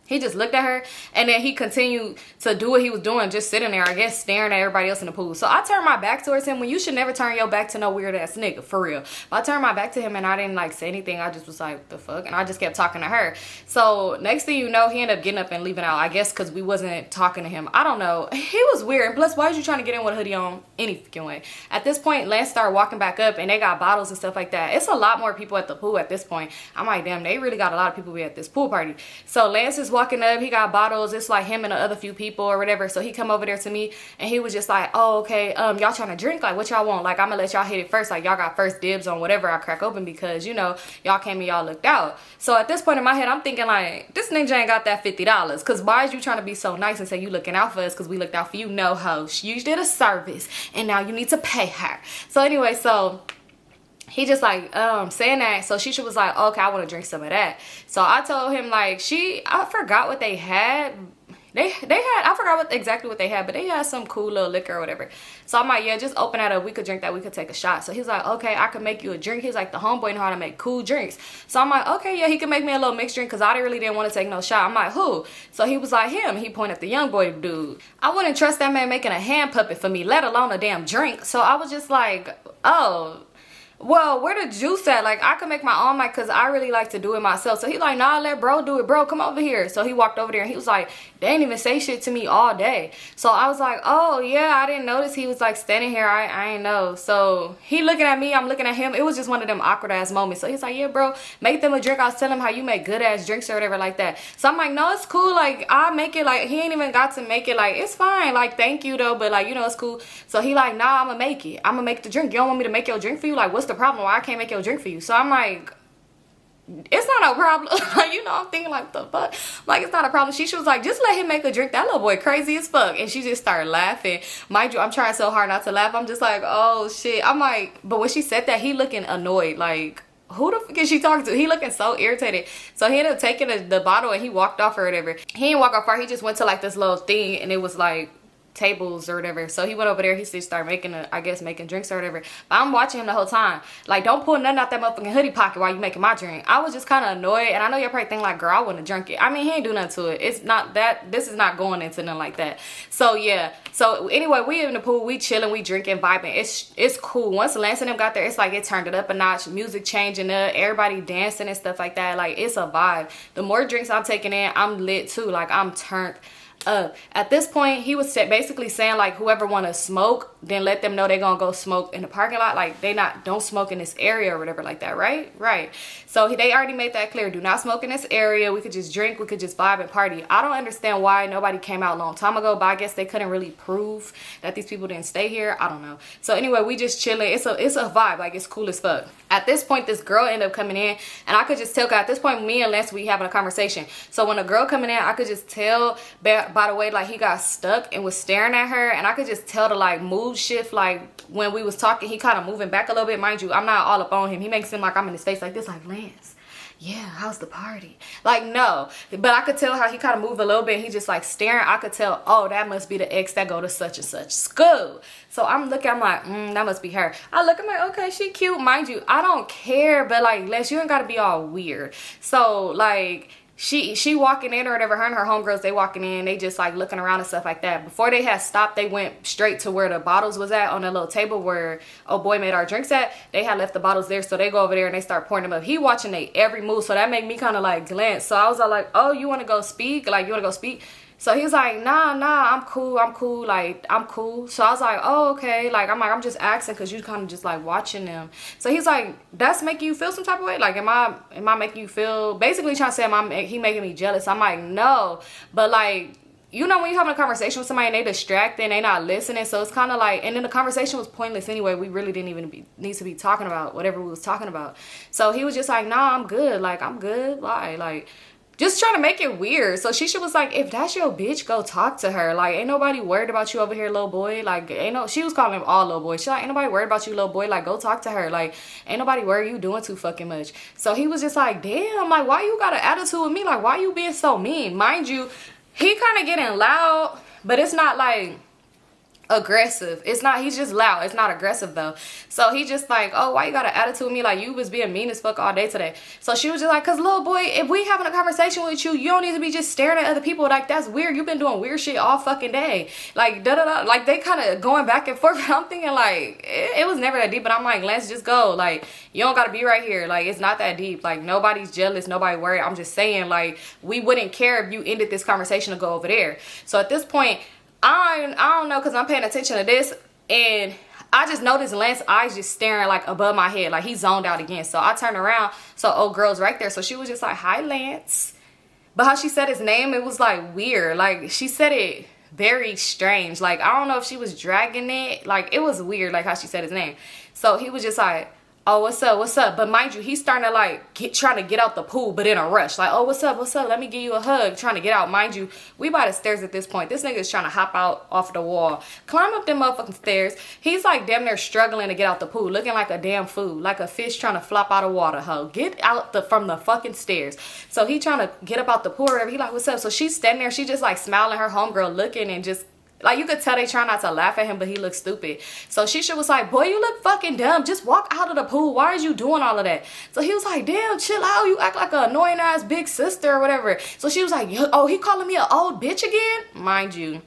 he just looked at her, and then he continued to do what he was doing, just sitting there, I guess, staring at everybody else in the pool. So I turned my back towards him, when you should never turn your back to no weird ass nigga, for real. But I turned my back to him and I didn't like say anything. I just was like, the fuck? And I just kept talking to her. So next thing you know, he ended up getting up and leaving out, I guess because we wasn't talking to him. I don't know. He was weird. And plus, why was you trying to get in with a hoodie on any fucking way? At this point, Lance started walking back up and they got bottles and stuff like that. It's a lot more people at the pool at this point. I'm like, damn, they really got a lot of people at this pool party. So Lance is walking up. He got bottles. It's like him and the other few people or whatever. So he come over there to me and he was just like, oh, okay, y'all trying to drink? Like, what y'all want? Like, I'm gonna let y'all hit it first. Like, y'all got first dibs on whatever I crack open because, you know, y'all came and y'all looked out. So at this point in my head, I'm thinking like, this ninja ain't got that $50. Because why is you trying to be so nice and say you looking out for us because we looked out for you? No, ho. You did a service and now you need to pay her. So anyway, so he just like saying that. So Shisha was like, okay, I want to drink some of that. So I told him like, I forgot what they had. They had, I forgot exactly what they had, but they had some cool little liquor or whatever. So I'm like, yeah, just open that up. We could drink that. We could take a shot. So he's like, okay, I could make you a drink. He's like, the homeboy know how to make cool drinks. So I'm like, okay, yeah, he can make me a little mixed drink because I really didn't want to take no shot. I'm like, who? So he was like, him. He pointed at the young boy dude. I wouldn't trust that man making a hand puppet for me, let alone a damn drink. So I was just like, oh, well, where the juice at? Like, I could make my own, like, because I really like to do it myself. So he's like, nah, let bro do it. Bro, come over here. So he walked over there and he was like, they didn't even say shit to me all day. So I was like, oh, yeah, I didn't notice he was, like, standing here. I ain't know. So he looking at me. I'm looking at him. It was just one of them awkward-ass moments. So he's like, yeah, bro, make them a drink. I was telling him how you make good-ass drinks or whatever like that. So I'm like, no, it's cool. Like, I make it. Like, he ain't even got to make it. Like, it's fine. Like, thank you, though. But, like, you know, it's cool. So he like, nah, I'm going to make it. I'm going to make the drink. You don't want me to make your drink for you? Like, what's the problem? Why I can't make your drink for you? So I'm like, it's not a problem. You know, I'm thinking like, the fuck? Like, it's not a problem. She was like, just let him make a drink. That little boy crazy as fuck. And she just started laughing. Mind you, I'm trying so hard not to laugh. I'm just like, oh shit. I'm like, but when she said that, he looking annoyed. Like, who the fuck is she talking to? He looking so irritated. So he ended up taking the bottle and he walked off or whatever. He didn't walk off far. He just went to like this little thing and it was like tables or whatever. So he went over there. He just started making making drinks or whatever. But I'm watching him the whole time. Like, don't pull nothing out that motherfucking hoodie pocket while you making my drink. I was just kind of annoyed. And I know you're probably thinking like, girl, I wouldn't have drunk it. I mean, he ain't do nothing to it. It's not that. This is not going into nothing like that. So yeah. So anyway, we in the pool. We chilling. We drinking, vibing. It's cool. Once Lance and them got there, it's like it turned it up a notch. Music changing up. Everybody dancing and stuff like that. Like, it's a vibe. The more drinks I'm taking in, I'm lit too. Like, I'm turned up. At this point, he was basically saying like, whoever want to smoke, then let them know they're gonna go smoke in the parking lot. Like, don't smoke in this area or whatever like that, right? So they already made that clear. Do not smoke in this area. We could just drink. We could just vibe and party. I don't understand why nobody came out a long time ago, but I guess they couldn't really prove that these people didn't stay here. I don't know. So anyway, we just chilling. It's a vibe. Like, it's cool as fuck. At this point, this girl ended up coming in, and I could just tell, 'cause at this point, me and Lance, we having a conversation. So when a girl coming in, I could just tell by the way, like, he got stuck and was staring at her, and I could just tell the like mood shift. Like, when we was talking, he kind of moving back a little bit. Mind you, I'm not all up on him. He makes it seem like I'm in his face like this, like, Lance, yeah, how's the party? Like, no. But I could tell how he kind of moved a little bit. He just like staring. I could tell, oh, that must be the ex that go to such and such school. So I'm looking, I'm like, that must be her. I look, I'm like, okay, she cute. Mind you, I don't care, but like, Les, you ain't gotta be all weird. So like, she walking in or whatever, her and her homegirls, they walking in, they just like looking around and stuff like that. Before they had stopped, they went straight to where the bottles was at, on that little table where oh boy made our drinks at. They had left the bottles there, so they go over there and they start pouring them up. He watching they every move, so that made me kind of like glance. So I was like, oh, you want to go speak? Like, you want to go speak? So he was like, nah, I'm cool, like, I'm cool. So I was like, oh, okay. Like, I'm just asking because you kind of just, like, watching them. So he's like, that's making you feel some type of way? Like, am I making you feel, basically trying to say, he making me jealous? I'm like, no. But, like, you know when you're having a conversation with somebody and they distracted and they not listening, so it's kind of like, and then the conversation was pointless anyway. We really didn't even need to be talking about whatever we was talking about. So he was just like, nah, I'm good. Like, I'm good. Why? Like, just trying to make it weird. So Shisha was like, if that's your bitch, go talk to her. Like, ain't nobody worried about you over here, little boy. Like, she was calling him all little boy. She's like, ain't nobody worried about you, little boy. Like, go talk to her. Like, ain't nobody worried you doing too fucking much. So he was just like, damn, like, why you got an attitude with me? Like, why you being so mean? Mind you, he kind of getting loud, but it's not like aggressive. It's not, he's just loud. It's not aggressive though. So he just like, oh, why you got an attitude with me? Like, you was being mean as fuck all day today. So she was just like, cause little boy, if we having a conversation with you, you don't need to be just staring at other people. Like, that's weird. You've been doing weird shit all fucking day. Like, da-da-da. Like, they kind of going back and forth. I'm thinking like, it was never that deep, but I'm like, let's just go. Like, you don't gotta be right here. Like, it's not that deep. Like, nobody's jealous, nobody worried. I'm just saying, like, we wouldn't care if you ended this conversation to go over there. So at this point, I don't know, because I'm paying attention to this, and I just noticed Lance's eyes just staring like above my head, like he zoned out again. So I turned around, so old girl's right there. So she was just like, hi, Lance. But how she said his name, it was like weird. Like, she said it very strange. Like, I don't know if she was dragging it. Like, it was weird, like how she said his name. So he was just like, oh, what's up, what's up? But mind you, he's starting to like trying to get out the pool, but in a rush. Like, oh, what's up, what's up? Let me give you a hug. Trying to get out. Mind you, we by the stairs at this point. This nigga is trying to hop out off the wall, climb up them motherfucking stairs. He's like damn near struggling to get out the pool, looking like a damn fool, like a fish trying to flop out of water. Ho, get out from the fucking stairs. So he trying to get up out the pool or whatever. He like, what's up? So she's standing there. She just like smiling, her homegirl looking, and just like you could tell they try not to laugh at him, but he looks stupid. So Shisha was like, boy, you look fucking dumb. Just walk out of the pool. Why are you doing all of that? So he was like, damn, chill out. You act like an annoying ass big sister or whatever. So she was like, oh, he calling me an old bitch again? Mind you.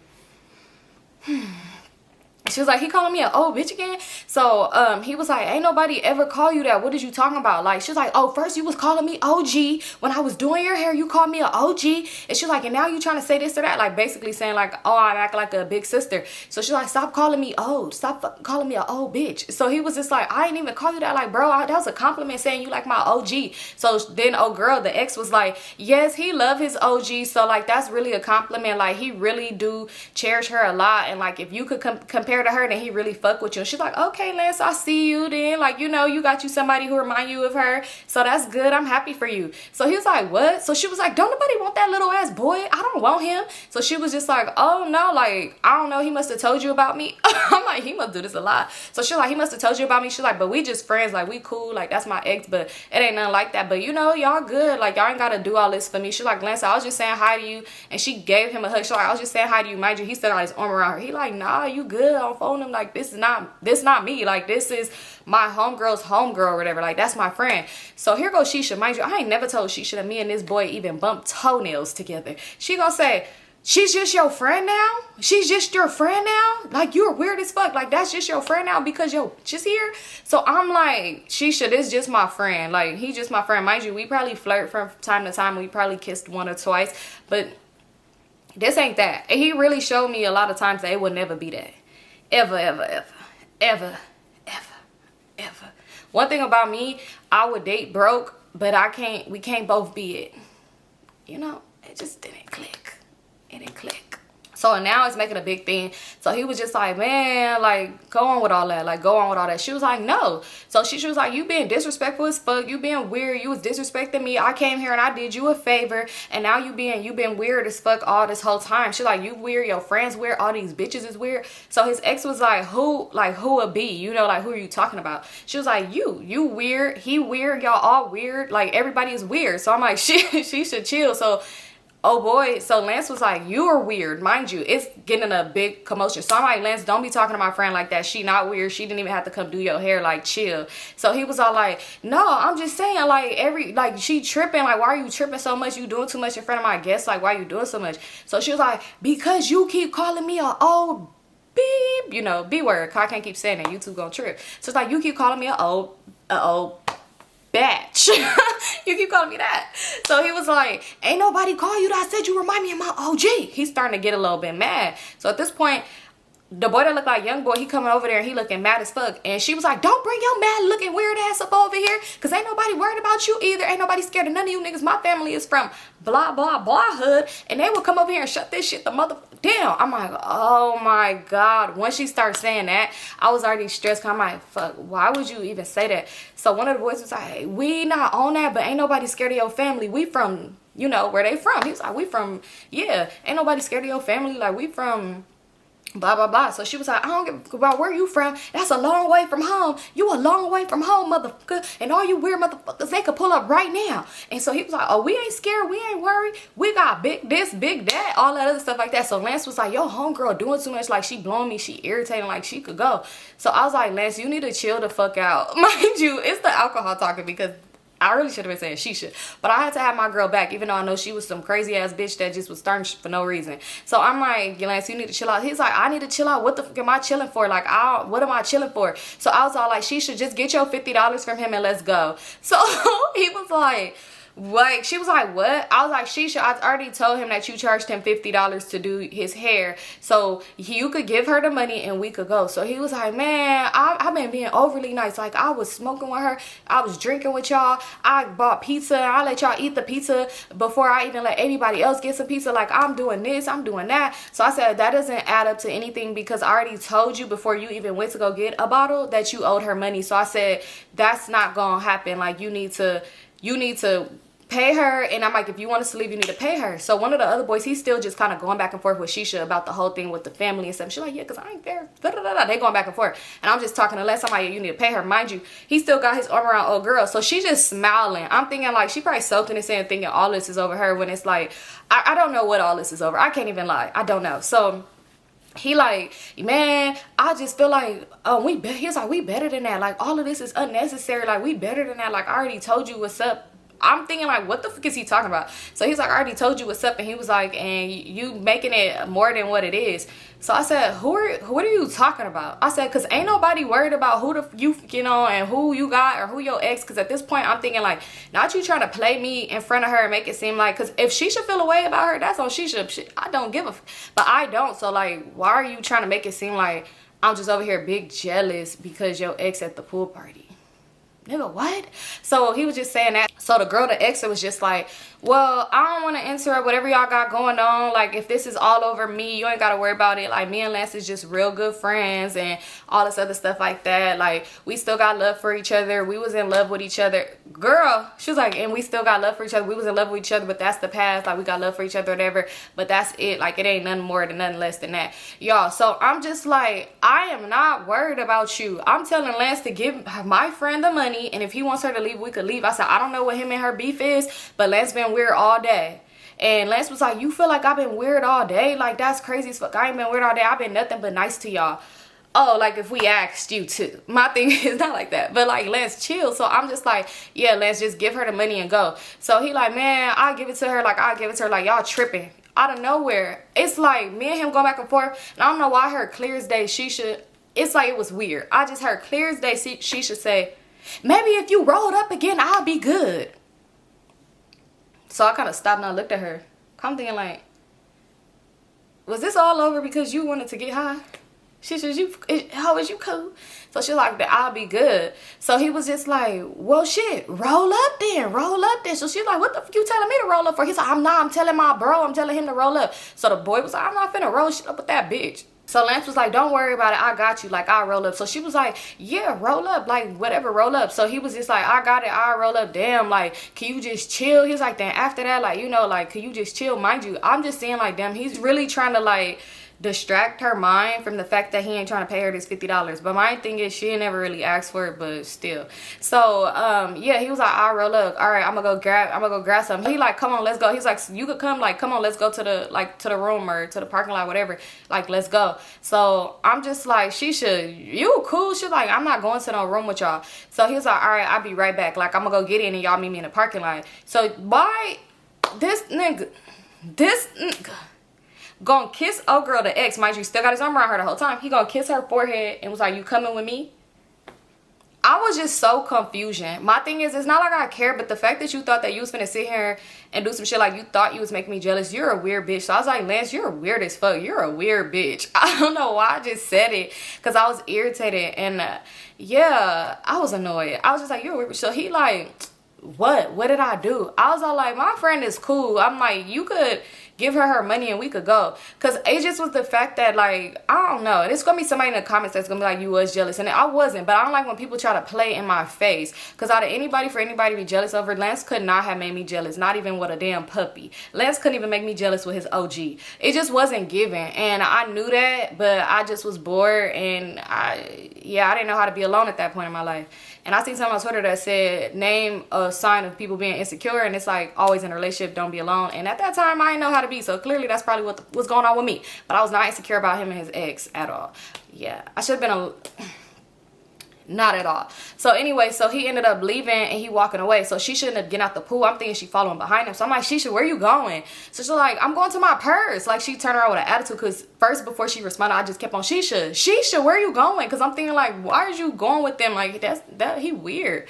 She was like, he calling me an old bitch again? So he was like, ain't nobody ever call you that. What is you talking about? Like, she was like, oh, first you was calling me OG. When I was doing your hair, you called me an OG. And she was like, and now you trying to say this or that. Like, basically saying like, oh, I act like a big sister. So she's like, stop calling me old. Stop calling me an old bitch. So he was just like, I ain't even call you that. Like, bro, that was a compliment saying you like my OG. So then, oh, girl, the ex was like, yes, he love his OG. So, like, that's really a compliment. Like, he really do cherish her a lot. And, like, if you could compare to her, then he really fuck with you. And she's like, okay, Lance, I see you then. Like, you know, you got you somebody who remind you of her. So that's good. I'm happy for you. So he was like, what? So she was like, don't nobody want that little ass boy. I don't want him. So she was just like, oh no, like, I don't know. He must have told you about me. I'm like, he must do this a lot. So she's like, he must have told you about me. She's like, but we just friends. Like, we cool. Like, that's my ex, but it ain't nothing like that. But you know, y'all good. Like, y'all ain't got to do all this for me. She's like, Lance, I was just saying hi to you. And she gave him a hug. She's like, I was just saying hi to you. Mind you, he stood on his arm around her. He like, nah, you good. I'll phone him. Like, this not me. Like, this is my homegirl's homegirl or whatever. Like, that's my friend. So here goes Shisha. Mind you, I ain't never told Shisha that me and this boy even bumped toenails together. She gonna say, she's just your friend now? She's just your friend now? Like, you're weird as fuck. Like, that's just your friend now because yo, she's here? So I'm like, Shisha, this is just my friend. Like, he just my friend. Mind you, we probably flirt from time to time. We probably kissed one or twice. But this ain't that. And he really showed me a lot of times that it would never be that. Ever, ever, ever. Ever, ever, ever. One thing about me, I would date broke, but we can't both be it. You know, it just didn't click. It didn't click. So now it's making a big thing. So he was just like, man, like, go on with all that. Like, go on with all that. She was like, no. So she was like, you being disrespectful as fuck. You being weird. You was disrespecting me. I came here and I did you a favor. And now you been weird as fuck all this whole time. She's like, you weird. Your friends weird. All these bitches is weird. So his ex was like, who would be? You know, like, who are you talking about? She was like, you weird. He weird. Y'all all weird. Like, everybody is weird. So I'm like, she should chill. So oh boy, so Lance was like, you are weird. Mind you, it's getting a big commotion. So I'm like, Lance, don't be talking to my friend like that. She not weird. She didn't even have to come do your hair. Like, chill. So he was all like, no, I'm just saying, like, she tripping. Like, why are you tripping so much? You doing too much in front of my guests. Like, why are you doing so much? So she was like, because you keep calling me a old beep. You know, B word. I can't keep saying it. YouTube gonna trip. So it's like, you keep calling me a old batch. You keep calling me that. So he was like, ain't nobody call you that. I said you remind me of my OG. He's starting to get a little bit mad. So at this point, the boy that looked like young boy, he coming over there and he looking mad as fuck. And she was like, don't bring your mad looking weird ass up over here, because ain't nobody worried about you either. Ain't nobody scared of none of you niggas. My family is from blah blah blah hood, and they will come over here and shut this shit the mother down. I'm like, oh my god. Once she started saying that, I was already stressed, because I'm like, fuck, why would you even say that? So one of the boys was like, hey, we not on that, but ain't nobody scared of your family. We from, you know, where they from. He was like, we from, yeah, ain't nobody scared of your family. Like, we from blah blah blah. So she was like, I don't give about where you from. That's a long way from home. You a long way from home, motherfucker. And all you weird motherfuckers, they could pull up right now. And so he was like, oh, we ain't scared. We ain't worried. We got big this, big that, all that other stuff like that. So Lance was like, yo, homegirl doing too much. Like, she blowing me. She irritating. Like, she could go. So I was like, Lance, you need to chill the fuck out. Mind you, it's the alcohol talking, because I really should have been saying Shisha, but I had to have my girl back, even though I know she was some crazy ass bitch that just was starting for no reason. So I'm like, Lance, you need to chill out. He's like, I need to chill out. What the fuck am I chilling for? Like, what am I chilling for? So I was all like, Shisha, just get your $50 from him and let's go. So he was like, Like, she was like, what? I was like, Shisha, I already told him that you charged him $50 to do his hair, so you could give her the money and we could go. So he was like, man, I've been being overly nice. Like, I was smoking with her, I was drinking with y'all, I bought pizza, and I let y'all eat the pizza before I even let anybody else get some pizza. Like, I'm doing this, I'm doing that. So I said, that doesn't add up to anything, because I already told you before you even went to go get a bottle that you owed her money. So I said, that's not gonna happen. Like, you need to pay her. And I'm like, if you want us to leave, you need to pay her. So one of the other boys, he's still just kind of going back and forth with Shisha about the whole thing with the family and stuff. She's like, yeah, because I ain't there. They going back and forth. And I'm just talking to Les. I'm like, you need to pay her. Mind you, he still got his arm around old girl. So she's just smiling. I'm thinking like, she probably soaking this in, thinking all this is over her, when it's like, I don't know what all this is over. I can't even lie. I don't know. So he like, man, I just feel like, he's like, we better than that. Like, all of this is unnecessary. Like, we better than that. Like, I already told you what's up. I'm thinking like, what the fuck is he talking about? So he's like, I already told you what's up. And he was like, and you making it more than what it is. So I said, what are you talking about? I said, because ain't nobody worried about who you know, and who you got or who your ex. Because at this point, I'm thinking like, not you trying to play me in front of her and make it seem like, because if Shisha feel a way about her, that's on Shisha. I don't give a but I don't. So like, why are you trying to make it seem like I'm just over here big jealous because your ex at the pool party? Nigga, what? So he was just saying that. So the girl, the ex, was just like, well, I don't want to interrupt whatever y'all got going on. Like, if this is all over me, you ain't got to worry about it. Like, me and Lance is just real good friends and all this other stuff like that. Like, we still got love for each other. We was in love with each other. Girl, she was like, and we still got love for each other. We was in love with each other, but that's the past. Like, we got love for each other, whatever. But that's it. Like, it ain't nothing more than nothing less than that. Y'all, so I'm just like, I am not worried about you. I'm telling Lance to give my friend the money, and if he wants her to leave, we could leave. I said, I don't know what him and her beef is, but Lance been weird all day. And Lance was like, you feel like I've been weird all day? Like, that's crazy as fuck. I ain't been weird all day. I've been nothing but nice to y'all. Oh, like if we asked you to. My thing is not like that. But like, Lance, chill. So I'm just like, yeah, Lance, just give her the money and go. So he like, man, I'll give it to her. Like, I'll give it to her. Like, y'all tripping. Out of nowhere. It's like me and him going back and forth. And I don't know why I heard clear as day Shisha. It's like, it was weird. I just heard clear as day Shisha say, maybe if you rolled up again, I'll be good. So I kind of stopped and I looked at her. I'm thinking like, was this all over because you wanted to get high? She says, how is you cool? So she's like, I'll be good. So he was just like, well, shit, roll up then. So she's like, what the fuck you telling me to roll up for? He's like, I'm telling my bro, I'm telling him to roll up. So the boy was like, I'm not finna roll shit up with that bitch. So Lance was like, don't worry about it, I got you, like, I'll roll up. So she was like, yeah, roll up, like, whatever, roll up. So he was just like, I got it, I'll roll up. Damn, like, can you just chill? He was like, then after that, like, you know, like, can you just chill? Mind you, I'm just saying, like, damn, he's really trying to, like, distract her mind from the fact that he ain't trying to pay her this $50. But my thing is, she ain't never really asked for it, but still. So yeah, he was like, I'll roll up. All right, I'm gonna go grab something. He like, come on, let's go. He's like, you could come, like, come on, let's go to the room or to the parking lot, whatever, like, let's go. So I'm just like, Shisha, you cool? She's like, I'm not going to no room with y'all. So he was like, all right, I'll be right back. Like, I'm gonna go get in and y'all meet me in the parking lot. So why this nigga gonna kiss old girl, the ex, mind you, still got his arm around her the whole time. He gonna kiss her forehead and was like, you coming with me? I was just so confusion. My thing is, it's not like I care, but the fact that you thought that you was finna sit here and do some shit, like, you thought you was making me jealous, you're a weird bitch. So I was like, Lance, you're weird as fuck. You're a weird bitch. I don't know why I just said it, because I was irritated. And yeah, I was annoyed. I was just like, you're a weird bitch. So he like, what did I do? I was all like, my friend is cool. I'm like, you could give her money and we could go. Because it just was the fact that, like, I don't know, and it's gonna be somebody in the comments that's gonna be like, you was jealous, and I wasn't. But I don't like when people try to play in my face, because out of anybody, for anybody to be jealous over, Lance could not have made me jealous, not even with a damn puppy. Lance couldn't even make me jealous with his OG. It just wasn't given, and I knew that, but I just was bored, and I didn't know how to be alone at that point in my life. And I seen something on Twitter that said, name a sign of people being insecure, and it's like, always in a relationship, don't be alone. And at that time, I didn't know how to be, so clearly that's probably what's going on with me. But I was not insecure about him and his ex at all. Yeah, I should have been not at all. So anyway, so he ended up leaving and he walking away. So she shouldn't have getting out the pool. I'm thinking she following behind him. So I'm like, Shisha, where you going? So she's like, I'm going to my purse. Like, she turned around with an attitude, because first, before she responded, I just kept on, Shisha, where you going? Because I'm thinking like, why are you going with them? Like, he weird.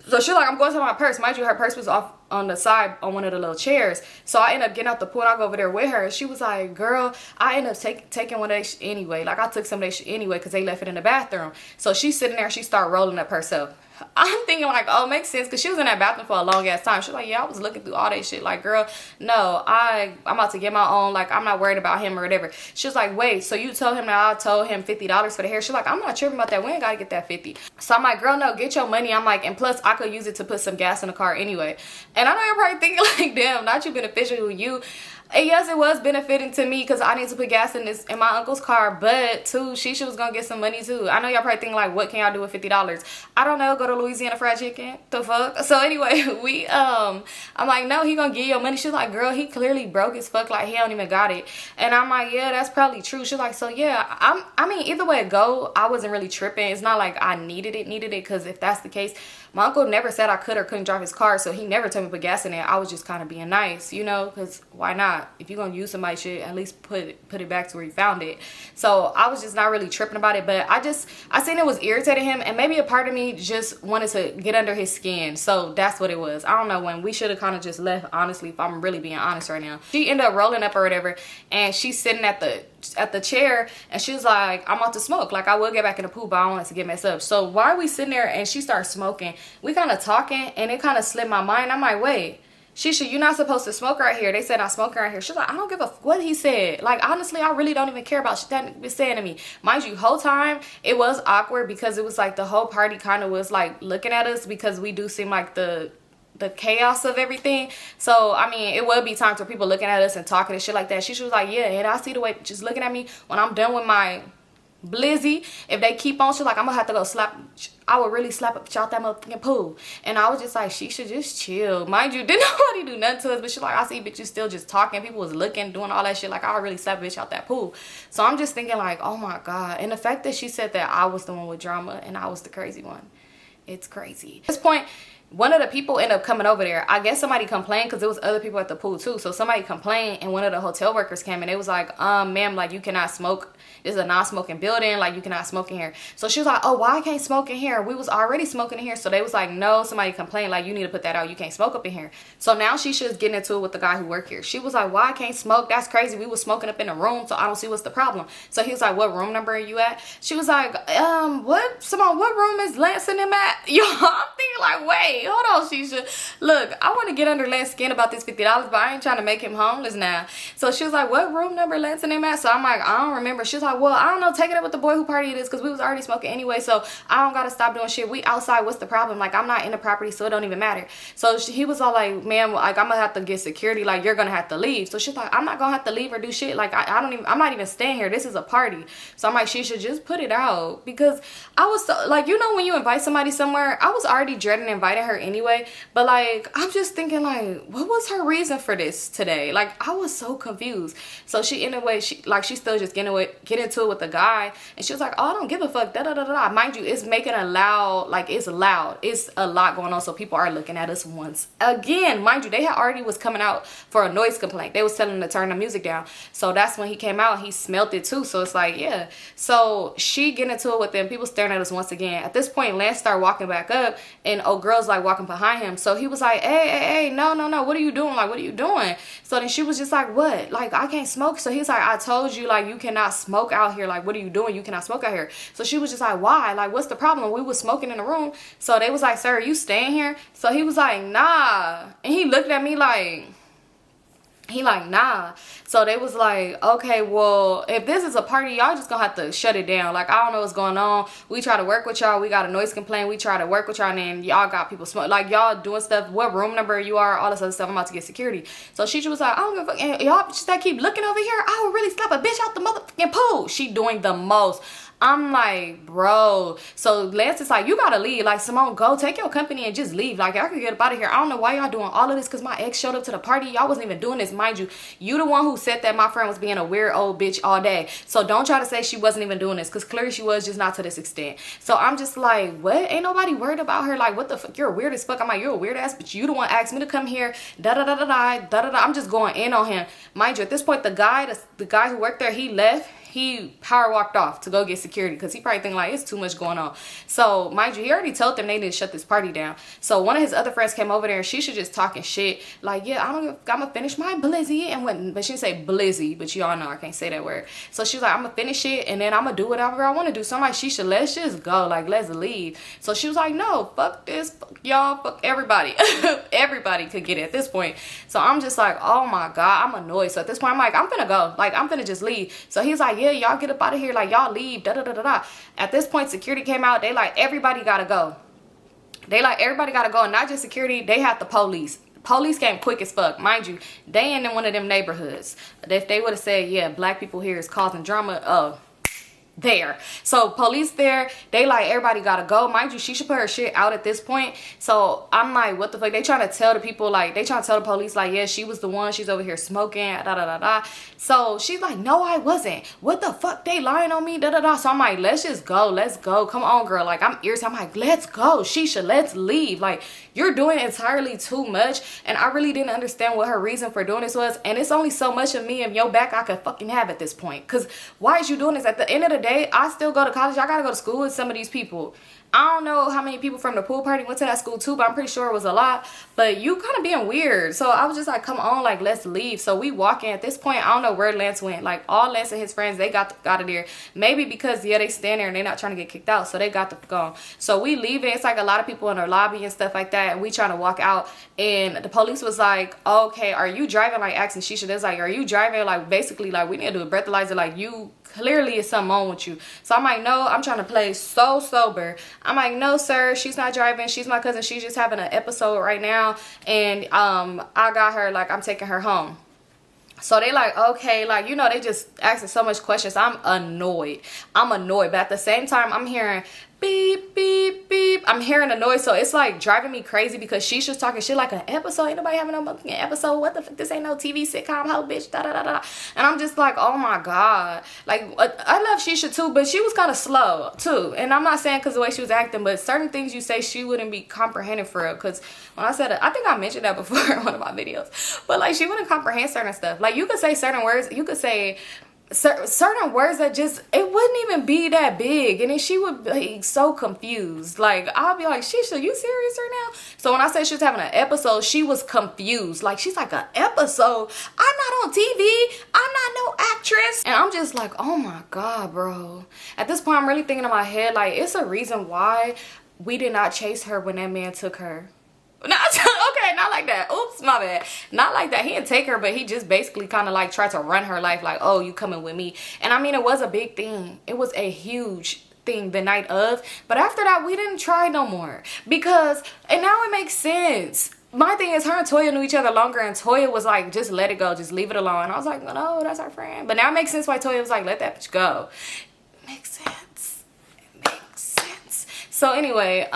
So she's like, I'm going to my purse. Mind you, her purse was off on the side on one of the little chairs. So I ended up getting out the pool and I go over there with her. She was like, girl, I ended up taking one of they anyway. Like I took some of they anyway because they left it in the bathroom. So she's sitting there, she started rolling up herself. I'm thinking like, oh, makes sense, because she was in that bathroom for a long ass time. She was like, yeah, I was looking through all that shit. Like, girl, no, I'm about to get my own. Like, I'm not worried about him or whatever. She was like, wait, so you told him that I told him $50 for the hair? She's like, I'm not tripping about that. We ain't gotta get that 50. So I'm like, girl, no, get your money. I'm like, and plus I could use it to put some gas in the car anyway. And I know you're probably thinking like, damn, not you beneficial, you. And yes, it was benefiting to me because I need to put gas in my uncle's car, but too, Shisha was gonna get some money too. I know y'all probably thinking like, what can y'all do with $50? I don't know, go to Louisiana Fried Chicken, the fuck. So anyway, I'm like, no, he gonna give your money. She's like, girl, he clearly broke as fuck, like he don't even got it. And I'm like, yeah, that's probably true. She's like, so yeah, I mean, either way it go, I wasn't really tripping. It's not like I needed it, because if that's the case, my uncle never said I could or couldn't drive his car, so he never told me to put gas in it. I was just kind of being nice, you know, because why not? If you're going to use somebody's shit, at least put it back to where you found it. So I was just not really tripping about it, but I seen it was irritating him, and maybe a part of me just wanted to get under his skin. So that's what it was. I don't know when. We should have kind of just left, honestly, if I'm really being honest right now. She ended up rolling up or whatever, and she's sitting at the chair, and she was like, I'm about to smoke. Like, I will get back in the pool, but I don't want it to get messed up. So while we sitting there and she starts smoking, we kind of talking, and it kind of slipped my mind. I'm like, wait, Shisha, you're not supposed to smoke right here. They said I'm smoking right here. She's like, I don't give a what he said. Like, honestly, I really don't even care about shit that was saying to me. Mind you, whole time it was awkward because it was like the whole party kind of was like looking at us because we do seem like the chaos of everything. So I mean, it would be times where people looking at us and talking and shit like that. She was like, yeah, and I see the way just looking at me when I'm done with my blizzy. If they keep on, she's like, I'm gonna have to go slap. I would really slap a out that motherfucking pool. And I was just like, she should just chill. Mind you, didn't nobody do nothing to us, but she's like, I see bitches still just talking. People was looking, doing all that shit. Like, I would really slap a bitch out that pool. So I'm just thinking like, oh my God. And the fact that she said that I was the one with drama and I was the crazy one, it's crazy. At this point, one of the people ended up coming over there. I guess somebody complained because there was other people at the pool too. So somebody complained, and one of the hotel workers came and they was like, ma'am, like, you cannot smoke. This is a non-smoking building. Like, you cannot smoke in here. So she was like, oh, why I can't smoke in here? We was already smoking in here. So they was like, no, somebody complained. Like, you need to put that out. You can't smoke up in here. So now she's getting into it with the guy who worked here. She was like, why I can't smoke? That's crazy. We was smoking up in the room, so I don't see what's the problem. So he was like, what room number are you at? She was like, what? Symone, what room is Lance and them at? Yo, I'm thinking like, wait, hold on, Shisha. Look, I want to get under Lance's skin about this $50, but I ain't trying to make him homeless now. So she was like, what room number Lance and them at? So I'm like, I don't remember. She was like, well, I don't know, take it up with the boy who party it is, because we was already smoking anyway, so I don't gotta stop doing shit. We outside, what's the problem? Like, I'm not in the property, so it don't even matter. So he was all like, man, like, I'm gonna have to get security, like, you're gonna have to leave. So she's like, I'm not gonna have to leave or do shit. Like, I'm not even staying here. This is a party. So I'm like, she should just put it out, because I was so, like, you know, when you invite somebody somewhere, I was already dreading inviting her anyway, but like, I'm just thinking like, what was her reason for this today? Like, I was so confused. So she, in a way, she still just get into it with the guy, and she was like, oh, I don't give a fuck, da da da da. Mind you, it's making a loud, like, it's loud, it's a lot going on, so people are looking at us once again. Mind you, they had already was coming out for a noise complaint. They was telling him to turn the music down. So that's when he came out, he smelt it too. So it's like, yeah. So she getting into it with them, people staring at us once again. At this point, Lance started walking back up, and old girl's like walking behind him. So he was like, hey, no, what are you doing? Like, what are you doing? So then she was just like, what? Like, I can't smoke. So he's like, I told you, like, you cannot smoke out here. Like, what are you doing? You cannot smoke out here. So she was just like, why? Like, what's the problem? We was smoking in the room. So they was like, sir, are you staying here? So he was like, nah. And he looked at me like, nah. So they was like, okay, well, if this is a party, y'all just gonna have to shut it down. Like, I don't know what's going on. We try to work with y'all. We got a noise complaint. We try to work with y'all, and then y'all got people smoke. Like, y'all doing stuff. What room number you are, all this other stuff. I'm about to get security. So she was like, I don't give a fuck. And y'all just that keep looking over here, I will really slap a bitch out the motherfucking pool. She doing the most. I'm like, bro. So Lance is like, you gotta leave. Like, Symone, go take your company and just leave. Like, I could get up out of here. I don't know why y'all doing all of this, because my ex showed up to the party. Y'all wasn't even doing this. Mind you, you the one who said that my friend was being a weird old bitch all day. So don't try to say she wasn't even doing this, because clearly she was, just not to this extent. So I'm just like, what? Ain't nobody worried about her. Like, what the fuck? You're weird as fuck. I'm like, you're a weird ass, but you the one asked me to come here. Da da da da da da da da. I'm just going in on him. Mind you, at this point, the guy who worked there, he left. he power walked off to go get security because he probably think like it's too much going on. So mind you, he already told them they need to shut this party down. So one of his other friends came over there and Shisha just talking shit like, yeah, I'm gonna finish my blizzy and what, but she didn't say blizzy, but y'all know I can't say that word. So she's like, I'm gonna finish it and then I'm gonna do whatever I want to do. So I'm like, Shisha, let's just go, like let's leave. So she was like, no, fuck this, fuck y'all, fuck everybody. Everybody could get it at this point. So I'm just like, oh my god, I'm annoyed. So at this point I'm like, I'm finna go, like I'm finna just leave. So he's like, yeah, y'all get up out of here, like y'all leave, da da da da da. At this point security came out, they like, everybody gotta go. They like, everybody gotta go, and not just security, they have the police. Police came quick as fuck. Mind you, they in one of them neighborhoods. If they would have said, yeah, black people here is causing drama, there. So police there, they like, everybody gotta go. Mind you, she should put her shit out at this point. So I'm like, what the fuck? They trying to tell the people, like, they trying to tell the police, like, yeah, she was the one, she's over here smoking, da da da da. So she's like, no, I wasn't. What the fuck? They lying on me, da da da. So I'm like, let's just go, let's go. Come on, girl. Like, I'm irritated. I'm like, let's go, Shisha, let's leave. Like, you're doing entirely too much. And I really didn't understand what her reason for doing this was. And it's only so much of me and your back I could fucking have at this point. Because why is you doing this? At the end of the day, I still go to college. I gotta go to school with some of these people. I don't know how many people from the pool party went to that school too, but I'm pretty sure it was a lot. But you kind of being weird. So I was just like, come on, like, let's leave. So we walk in. At this point, I don't know where Lance went. Like, all Lance and his friends, they got out of there. Maybe because, yeah, they stand there and they're not trying to get kicked out. So they got to go. So we leave it. It's like a lot of people in our lobby and stuff like that. And we trying to walk out. And the police was like, okay, are you driving? Like, asking Shisha. There's like, are you driving? Like, basically, like, we need to do a breathalyzer. Like, you clearly is something wrong with you. So I'm like, no, I'm trying to play so sober. I'm like, no, sir, she's not driving. She's my cousin. She's just having an episode right now. And I got her, like, I'm taking her home. So they like, okay, like, you know, they just asking so much questions. I'm annoyed. But at the same time, I'm hearing beep, beep, beep. I'm hearing a noise. So it's like driving me crazy because she's just talking shit like an episode. Ain't nobody having no fucking episode. What the fuck? This ain't no TV sitcom, hoe bitch. Da da da da. And I'm just like, oh my god. Like, I love Shisha too, but she was kind of slow too. And I'm not saying because the way she was acting, but certain things you say she wouldn't be comprehending for real. Because when I said it, I think I mentioned that before in one of my videos. But like, she wouldn't comprehend certain stuff. Like, you could say certain words. You could say certain words that just, it wouldn't even be that big, and then she would be so confused. Like, I'll be like, Shisha, you serious right now? So when I said she was having an episode, she was confused. Like, she's like, an episode? I'm not on TV. I'm not no actress. And I'm just like, oh my god, bro. At this point, I'm really thinking in my head, like, it's a reason why we did not chase her when that man took her. Okay, not like that. Oops, my bad. Not like that. He didn't take her, but he just basically kind of like tried to run her life, like, oh, you coming with me. And I mean, it was a big thing. It was a huge thing the night of. But after that, we didn't try no more. Because, and now it makes sense. My thing is, her and Toya knew each other longer, and Toya was like, just let it go, just leave it alone. And I was like, no, that's our friend. But now it makes sense why Toya was like, let that bitch go. It makes sense. It makes sense. So anyway,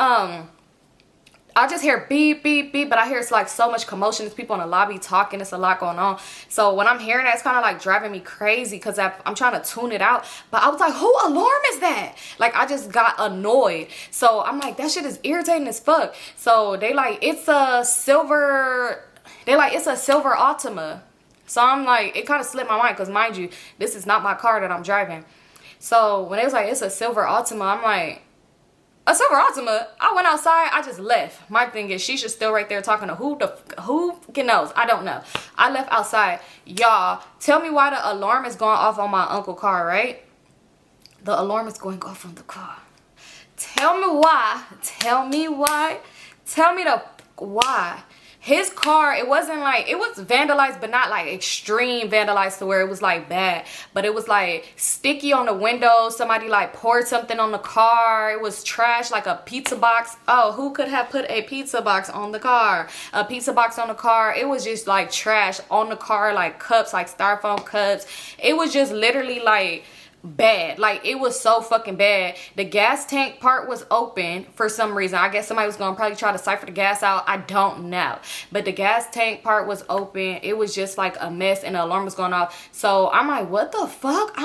I just hear beep, beep, beep, but I hear it's like so much commotion. There's people in the lobby talking. It's a lot going on. So when I'm hearing that, it's kind of like driving me crazy because I'm trying to tune it out. But I was like, who alarm is that? Like, I just got annoyed. So I'm like, that shit is irritating as fuck. So they like, it's a silver Altima. So I'm like, it kind of slipped my mind because, mind you, this is not my car that I'm driving. So when it was like, it's a silver Altima, I'm like, a silver Altima? I went outside, I just left. My thing is, Shisha's still right there talking to who knows? I don't know. I left outside. Y'all, tell me why the alarm is going off on my uncle's car, right? The alarm is going off on the car. Tell me why. Tell me why. Tell me why. His car, it wasn't like, it was vandalized, but not like extreme vandalized to where it was like bad. But it was like sticky on the window. Somebody like poured something on the car. It was trash, like a pizza box. Oh, who could have put a pizza box on the car? A pizza box on the car. It was just like trash on the car, like cups, like styrofoam cups. It was just literally like bad. Like, it was so fucking bad. The gas tank part was open for some reason. I guess somebody was gonna probably try to siphon the gas out. I don't know, but the gas tank part was open. It was just like a mess, and the alarm was going off. So I'm like, what the fuck?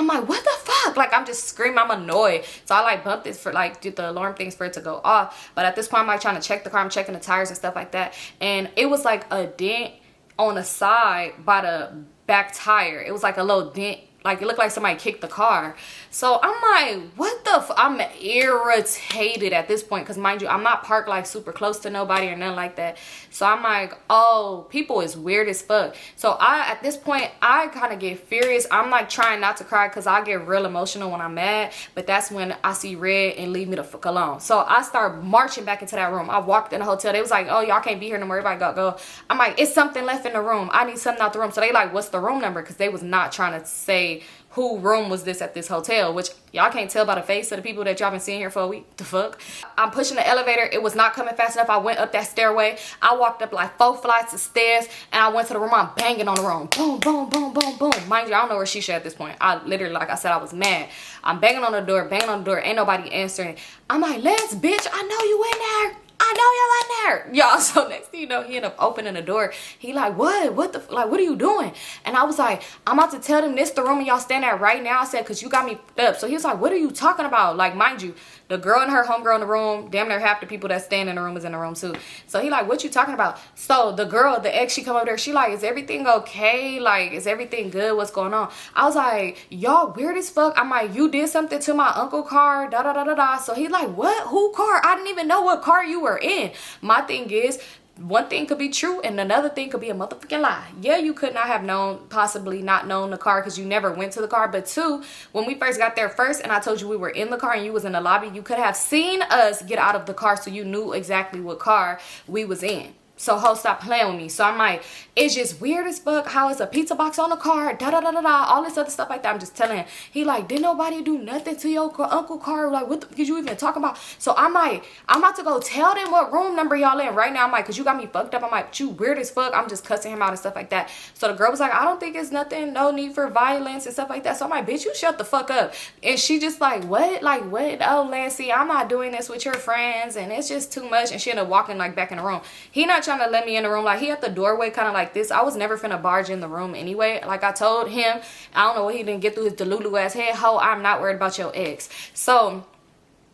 Like, I'm just screaming. I'm annoyed. So I like bumped it for like, did the alarm things for it to go off. But at this point, I'm like trying to check the car. I'm checking the tires and stuff like that, and it was like a dent on the side by the back tire. It was like a little dent Like, it looked like somebody kicked the car. So I'm like, what the I'm irritated at this point, because mind you, I'm not parked like super close to nobody or nothing like that. So I'm like, oh, people is weird as fuck. So at this point, I kind of get furious. I'm like trying not to cry because I get real emotional when I'm mad, but that's when I see red and leave me the fuck alone. So I start marching back into that room. I walked in the hotel. They was like, oh, y'all can't be here no more. Everybody go. I'm like, it's something left in the room. I need something out the room. So they like, what's the room number? Because they was not trying to say who room was this at this hotel, which y'all can't tell by the face of the people that y'all been seeing here for a week. The fuck? I'm pushing the elevator. It was not coming fast enough. I went up that stairway. I walked up like 4 flights of stairs, and I went to the room. I'm banging on the room. Boom, boom, boom, boom, boom. Mind you, I don't know where Shisha at this point. I literally, like I said, I was mad. I'm banging on the door, Ain't nobody answering. I'm like, Lance, bitch, I know you in there. I know you're in there, y'all. So next thing you know, he ended up opening the door. He like, what are you doing? And I was like, I'm about to tell them this the room and y'all stand at right now. I said, because you got me up. So he was like, what are you talking about? Like, mind you, the girl and her homegirl in the room, damn near half the people that stand in the room is in the room too. So he like, what you talking about? So the girl, the ex, she come over there. She like, is everything okay? Like, is everything good? What's going on? I was like, y'all weird as fuck. I'm like, you did something to my uncle car, da da da da da. So he like, what? Who car? I didn't even know what car you were in. My thing is, one thing could be true and another thing could be a motherfucking lie. Yeah, you could not have known, possibly not known the car because you never went to the car. But two, when we first got there first and I told you we were in the car and you was in the lobby, you could have seen us get out of the car, so you knew exactly what car we was in. So ho, stop playing with me. So I'm like, it's just weird as fuck how it's a pizza box on the car, da da da da da, all this other stuff like that. I'm just telling him. He like, did nobody do nothing to your uncle car? Like, what did you even talking about? So I'm like, I'm about to go tell them what room number y'all in right now. I'm like, cause you got me fucked up. I'm like, you weird as fuck. I'm just cussing him out and stuff like that. So the girl was like, I don't think it's nothing, no need for violence and stuff like that. So I'm like, bitch, you shut the fuck up. And she just like, what? Like, what? Oh, Lancey, I'm not doing this with your friends and it's just too much. And she ended up walking like back in the room. He not trying to let me in the room. Like, he at the doorway kind of like this. I was never finna barge in the room anyway. Like I told him, I don't know what he didn't get through his delulu ass head. Ho, I'm not worried about your ex. So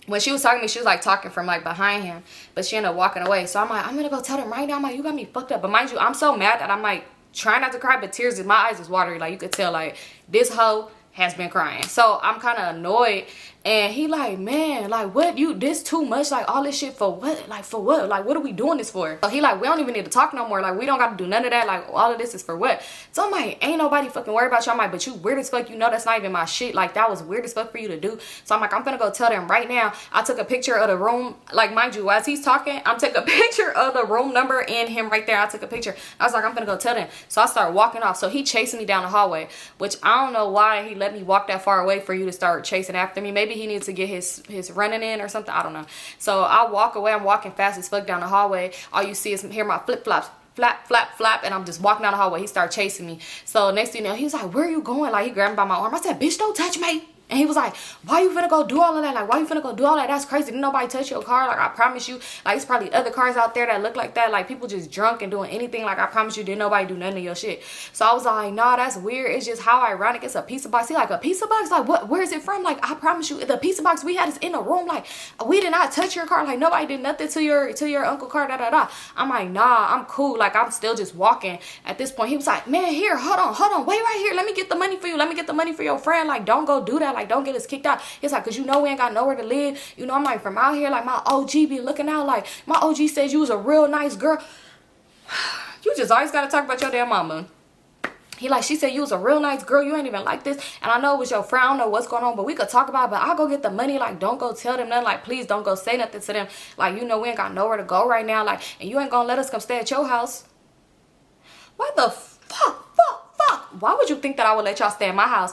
when she was talking to me, she was like talking from like behind him, but she ended up walking away. So I'm like, I'm gonna go tell them right now. I'm like, you got me fucked up. But mind you, I'm so mad that I'm like trying not to cry, but tears in my eyes is watery. Like, you could tell like this hoe has been crying. So I'm kind of annoyed. And he like, man, like, what, you, this too much, like, all this shit for what? Like, for what? Like, what are we doing this for? So he like, we don't even need to talk no more. Like, we don't got to do none of that. Like, all of this is for what? So I'm like, ain't nobody fucking worried about you. I'm like, but you weird as fuck. You know that's not even my shit. Like, that was weird as fuck for you to do. So I'm like, I'm gonna go tell them right now. I took a picture of the room. Like, mind you, as he's talking, I'm taking a picture of the room number and him right there. I took a picture. I was like, I'm gonna go tell them. So I started walking off. So he chasing me down the hallway, which I don't know why he let me walk that far away for you to start chasing after me. Maybe he needs to get his running in or something. I don't know. So I walk away. I'm walking fast as fuck down the hallway. All you see is hear my flip-flops. Flap, flap, flap, and I'm just walking down the hallway. He started chasing me. So next thing you know, he was like, where are you going? Like, he grabbed me by my arm. I said, bitch, don't touch me. And he was like, why you finna go do all of that? Like, why you finna go do all that? That's crazy. Didn't nobody touch your car? Like, I promise you. Like, it's probably other cars out there that look like that. Like, people just drunk and doing anything. Like, I promise you, didn't nobody do none of your shit. So I was like, nah, that's weird. It's just how ironic. It's a pizza box. He like, a pizza box? Like, what? Where is it from? Like, I promise you, the pizza box we had is in the room. Like, we did not touch your car. Like, nobody did nothing to your uncle car, da da da. I'm like, nah, I'm cool. Like, I'm still just walking. At this point, he was like, man, here, hold on, wait right here. Let me get the money for you. Let me get the money for your friend. Like, don't go do that. Like, don't get us kicked out. He's like, cause you know we ain't got nowhere to live. You know, I'm like, from out here, like, my OG be looking out. Like, my OG says you was a real nice girl. You just always gotta talk about your damn mama. He like, she said you was a real nice girl. You ain't even like this. And I know it was your friend. I don't know what's going on, but we could talk about it. But I'll go get the money. Like, don't go tell them nothing. Like, please don't go say nothing to them. Like, you know, we ain't got nowhere to go right now. Like, and you ain't gonna let us come stay at your house. Why the fuck? Why would you think that I would let y'all stay in my house?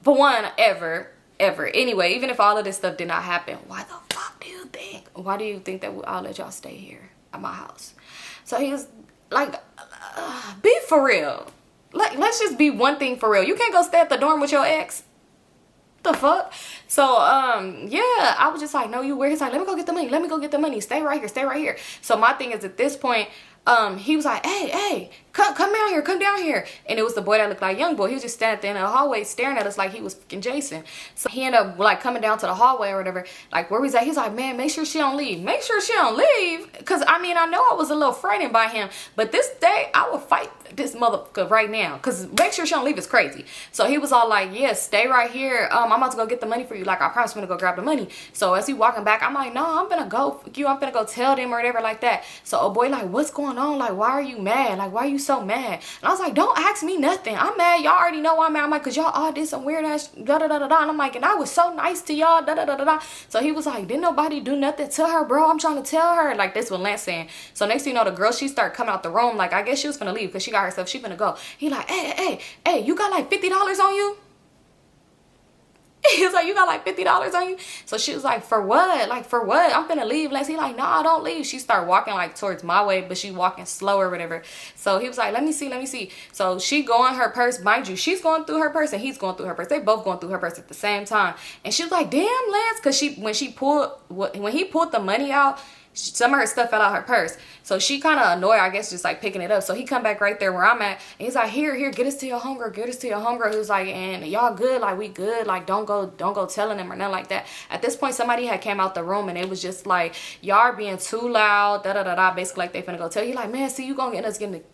For one, ever. Anyway, even if all of this stuff did not happen, why the fuck do you think? Why do you think that I'll let y'all stay here at my house? So he was like, be for real. Like, let's just be one thing for real. You can't go stay at the dorm with your ex. The fuck? So yeah, I was just like, no, you weird. He's like, let me go get the money. Stay right here. So my thing is, at this point, he was like, hey, come down here. And it was the boy that looked like young boy. He was just standing at the end of the hallway staring at us like he was fucking Jason. So he ended up like coming down to the hallway or whatever, like where we was at. He's like, man, make sure she don't leave. Make sure she don't leave. Because I mean, I know I was a little frightened by him, but this day I will fight this motherfucker right now, because make sure she don't leave is crazy. So he was all like, yeah, stay right here. I'm about to go get the money for you. Like, I promise I'm gonna go grab the money. So as he walking back, I'm like, no, I'm gonna go fuck you. I'm gonna go tell them or whatever like that. So oh boy, like, what's going on? Like, why are you mad? Like, why are you so mad? And I was like, don't ask me nothing. I'm mad. Y'all already know why I'm mad. I'm like, cause y'all all did some weird ass da da da da da. And I'm like, and I was so nice to y'all da da da da da. So he was like, didn't nobody do nothing to her, bro? I'm trying to tell her. Like, this what Lance saying. So next thing you know, the girl, she started coming out the room. Like, I guess she was gonna leave because she got herself. She gonna go. He like, hey, you got like $50 on you? He was like, you got like $50 on you? So she was like, for what? Like, for what? I'm finna leave. Let's. He like, nah, don't leave. She started walking like towards my way, but she walking slow or whatever. So he was like, let me see. So she going her purse, mind you, she's going through her purse and he's going through her purse. They both going through her purse at the same time. And she was like, damn, Lance, because when he pulled the money out, some of her stuff fell out her purse. So she kind of annoyed, I guess, just like picking it up. So he come back right there where I'm at. And he's like, here, get us to your homegirl. He was like, and y'all good? Like, we good? Like, don't go telling them or nothing like that. At this point, somebody had came out the room and it was just like, y'all are being too loud, da-da-da-da. Basically, like, they finna go tell you. Like, man, see, you gonna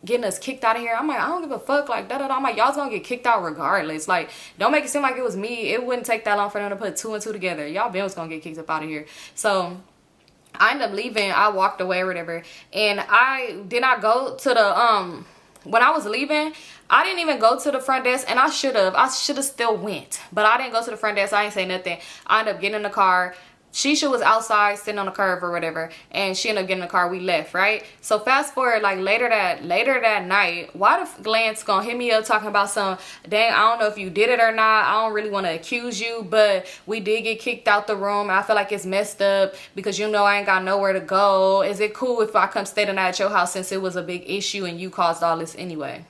getting us kicked out of here. I'm like, I don't give a fuck. Like, da-da-da. I'm like, y'all's gonna get kicked out regardless. Like, don't make it seem like it was me. It wouldn't take that long for them to put 2 and 2 together. Y'all been was gonna get kicked up out of here. So I ended up leaving. I walked away or whatever, and I did not go to the when I was leaving, I didn't even go to the front desk, and I should have still went, but I didn't go to the front desk. I didn't say nothing. I ended up getting in the car. Shisha was outside sitting on the curb or whatever, and she ended up getting in the car. We left, right? So fast forward, like later that night, why the Lance gonna hit me up talking about some, dang, I don't know if you did it or not. I don't really want to accuse you, but we did get kicked out the room. I feel like it's messed up because you know I ain't got nowhere to go. Is it cool if I come stay the night at your house since it was a big issue and you caused all this anyway?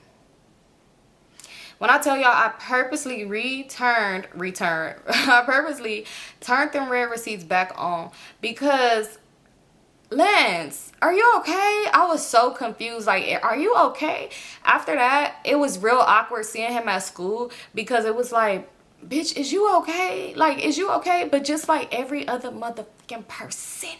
When I tell y'all, I purposely I purposely turned them red receipts back on because, Lance, are you okay? I was so confused. Like, are you okay? After that, it was real awkward seeing him at school because it was like, bitch, is you okay? Like, is you okay? But just like every other motherfucking person.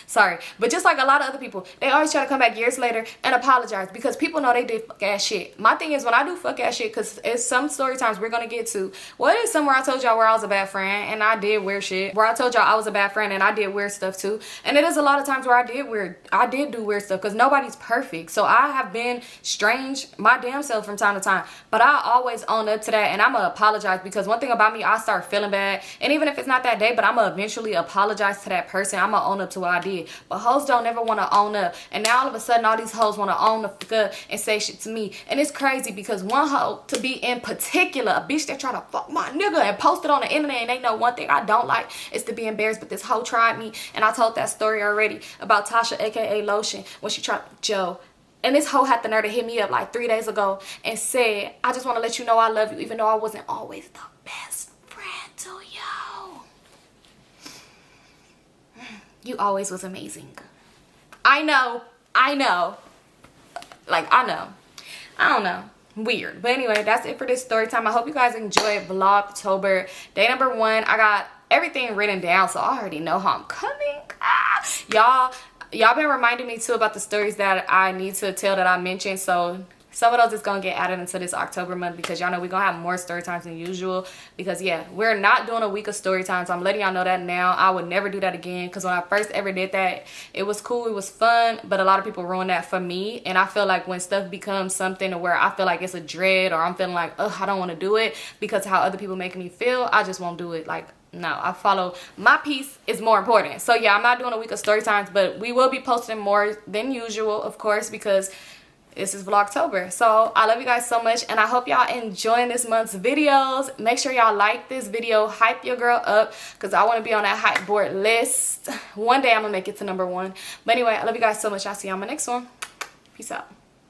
Sorry, but just like a lot of other people, they always try to come back years later and apologize because people know they did fuck ass shit. My thing is, when I do fuck ass shit, because it's some story times we're gonna get to. Well, it is somewhere I told y'all where I was a bad friend and I did weird shit. Where I told y'all I was a bad friend and I did weird stuff too. And it is a lot of times where I did do weird stuff because nobody's perfect. So I have been strange my damn self from time to time. But I always own up to that and I'm gonna apologize because one thing about me, I start feeling bad. And even if it's not that day, but I'm gonna eventually apologize to that person. I'm gonna own up to what I did. But hoes don't ever want to own up, and now all of a sudden all these hoes want to own the fuck up and say shit to me. And it's crazy because one hoe to be in particular, a bitch that try to fuck my nigga and post it on the internet, and they know one thing I don't like is to be embarrassed. But this hoe tried me, and I told that story already about Tasha aka Lotion when she tried Joe. And this hoe had the nerve to hit me up like 3 days ago and said, I just want to let you know I love you even though I wasn't always the best friend to you. You always was amazing. I know. Like, I know. I don't know. Weird. But anyway, that's it for this story time. I hope you guys enjoyed Vlogtober. Day number 1. I got everything written down, so I already know how I'm coming. Y'all been reminding me too about the stories that I need to tell that I mentioned. So some of those is gonna get added into this October month because y'all know we're gonna have more story times than usual. Because yeah, we're not doing a week of story times. I'm letting y'all know that now. I would never do that again because when I first ever did that, it was cool, it was fun, but a lot of people ruined that for me. And I feel like when stuff becomes something where I feel like it's a dread or I'm feeling like, ugh, I don't want to do it because how other people make me feel, I just won't do it. Like, no, I follow my peace is more important. So yeah, I'm not doing a week of story times, but we will be posting more than usual, of course, because this is Vlogtober. So I love you guys so much and I hope y'all enjoying this month's videos. Make sure y'all like this video, hype your girl up because I want to be on that hype board list. One day I'm gonna make it to #1. But anyway, I love you guys so much. I'll see you on my next one. Peace out.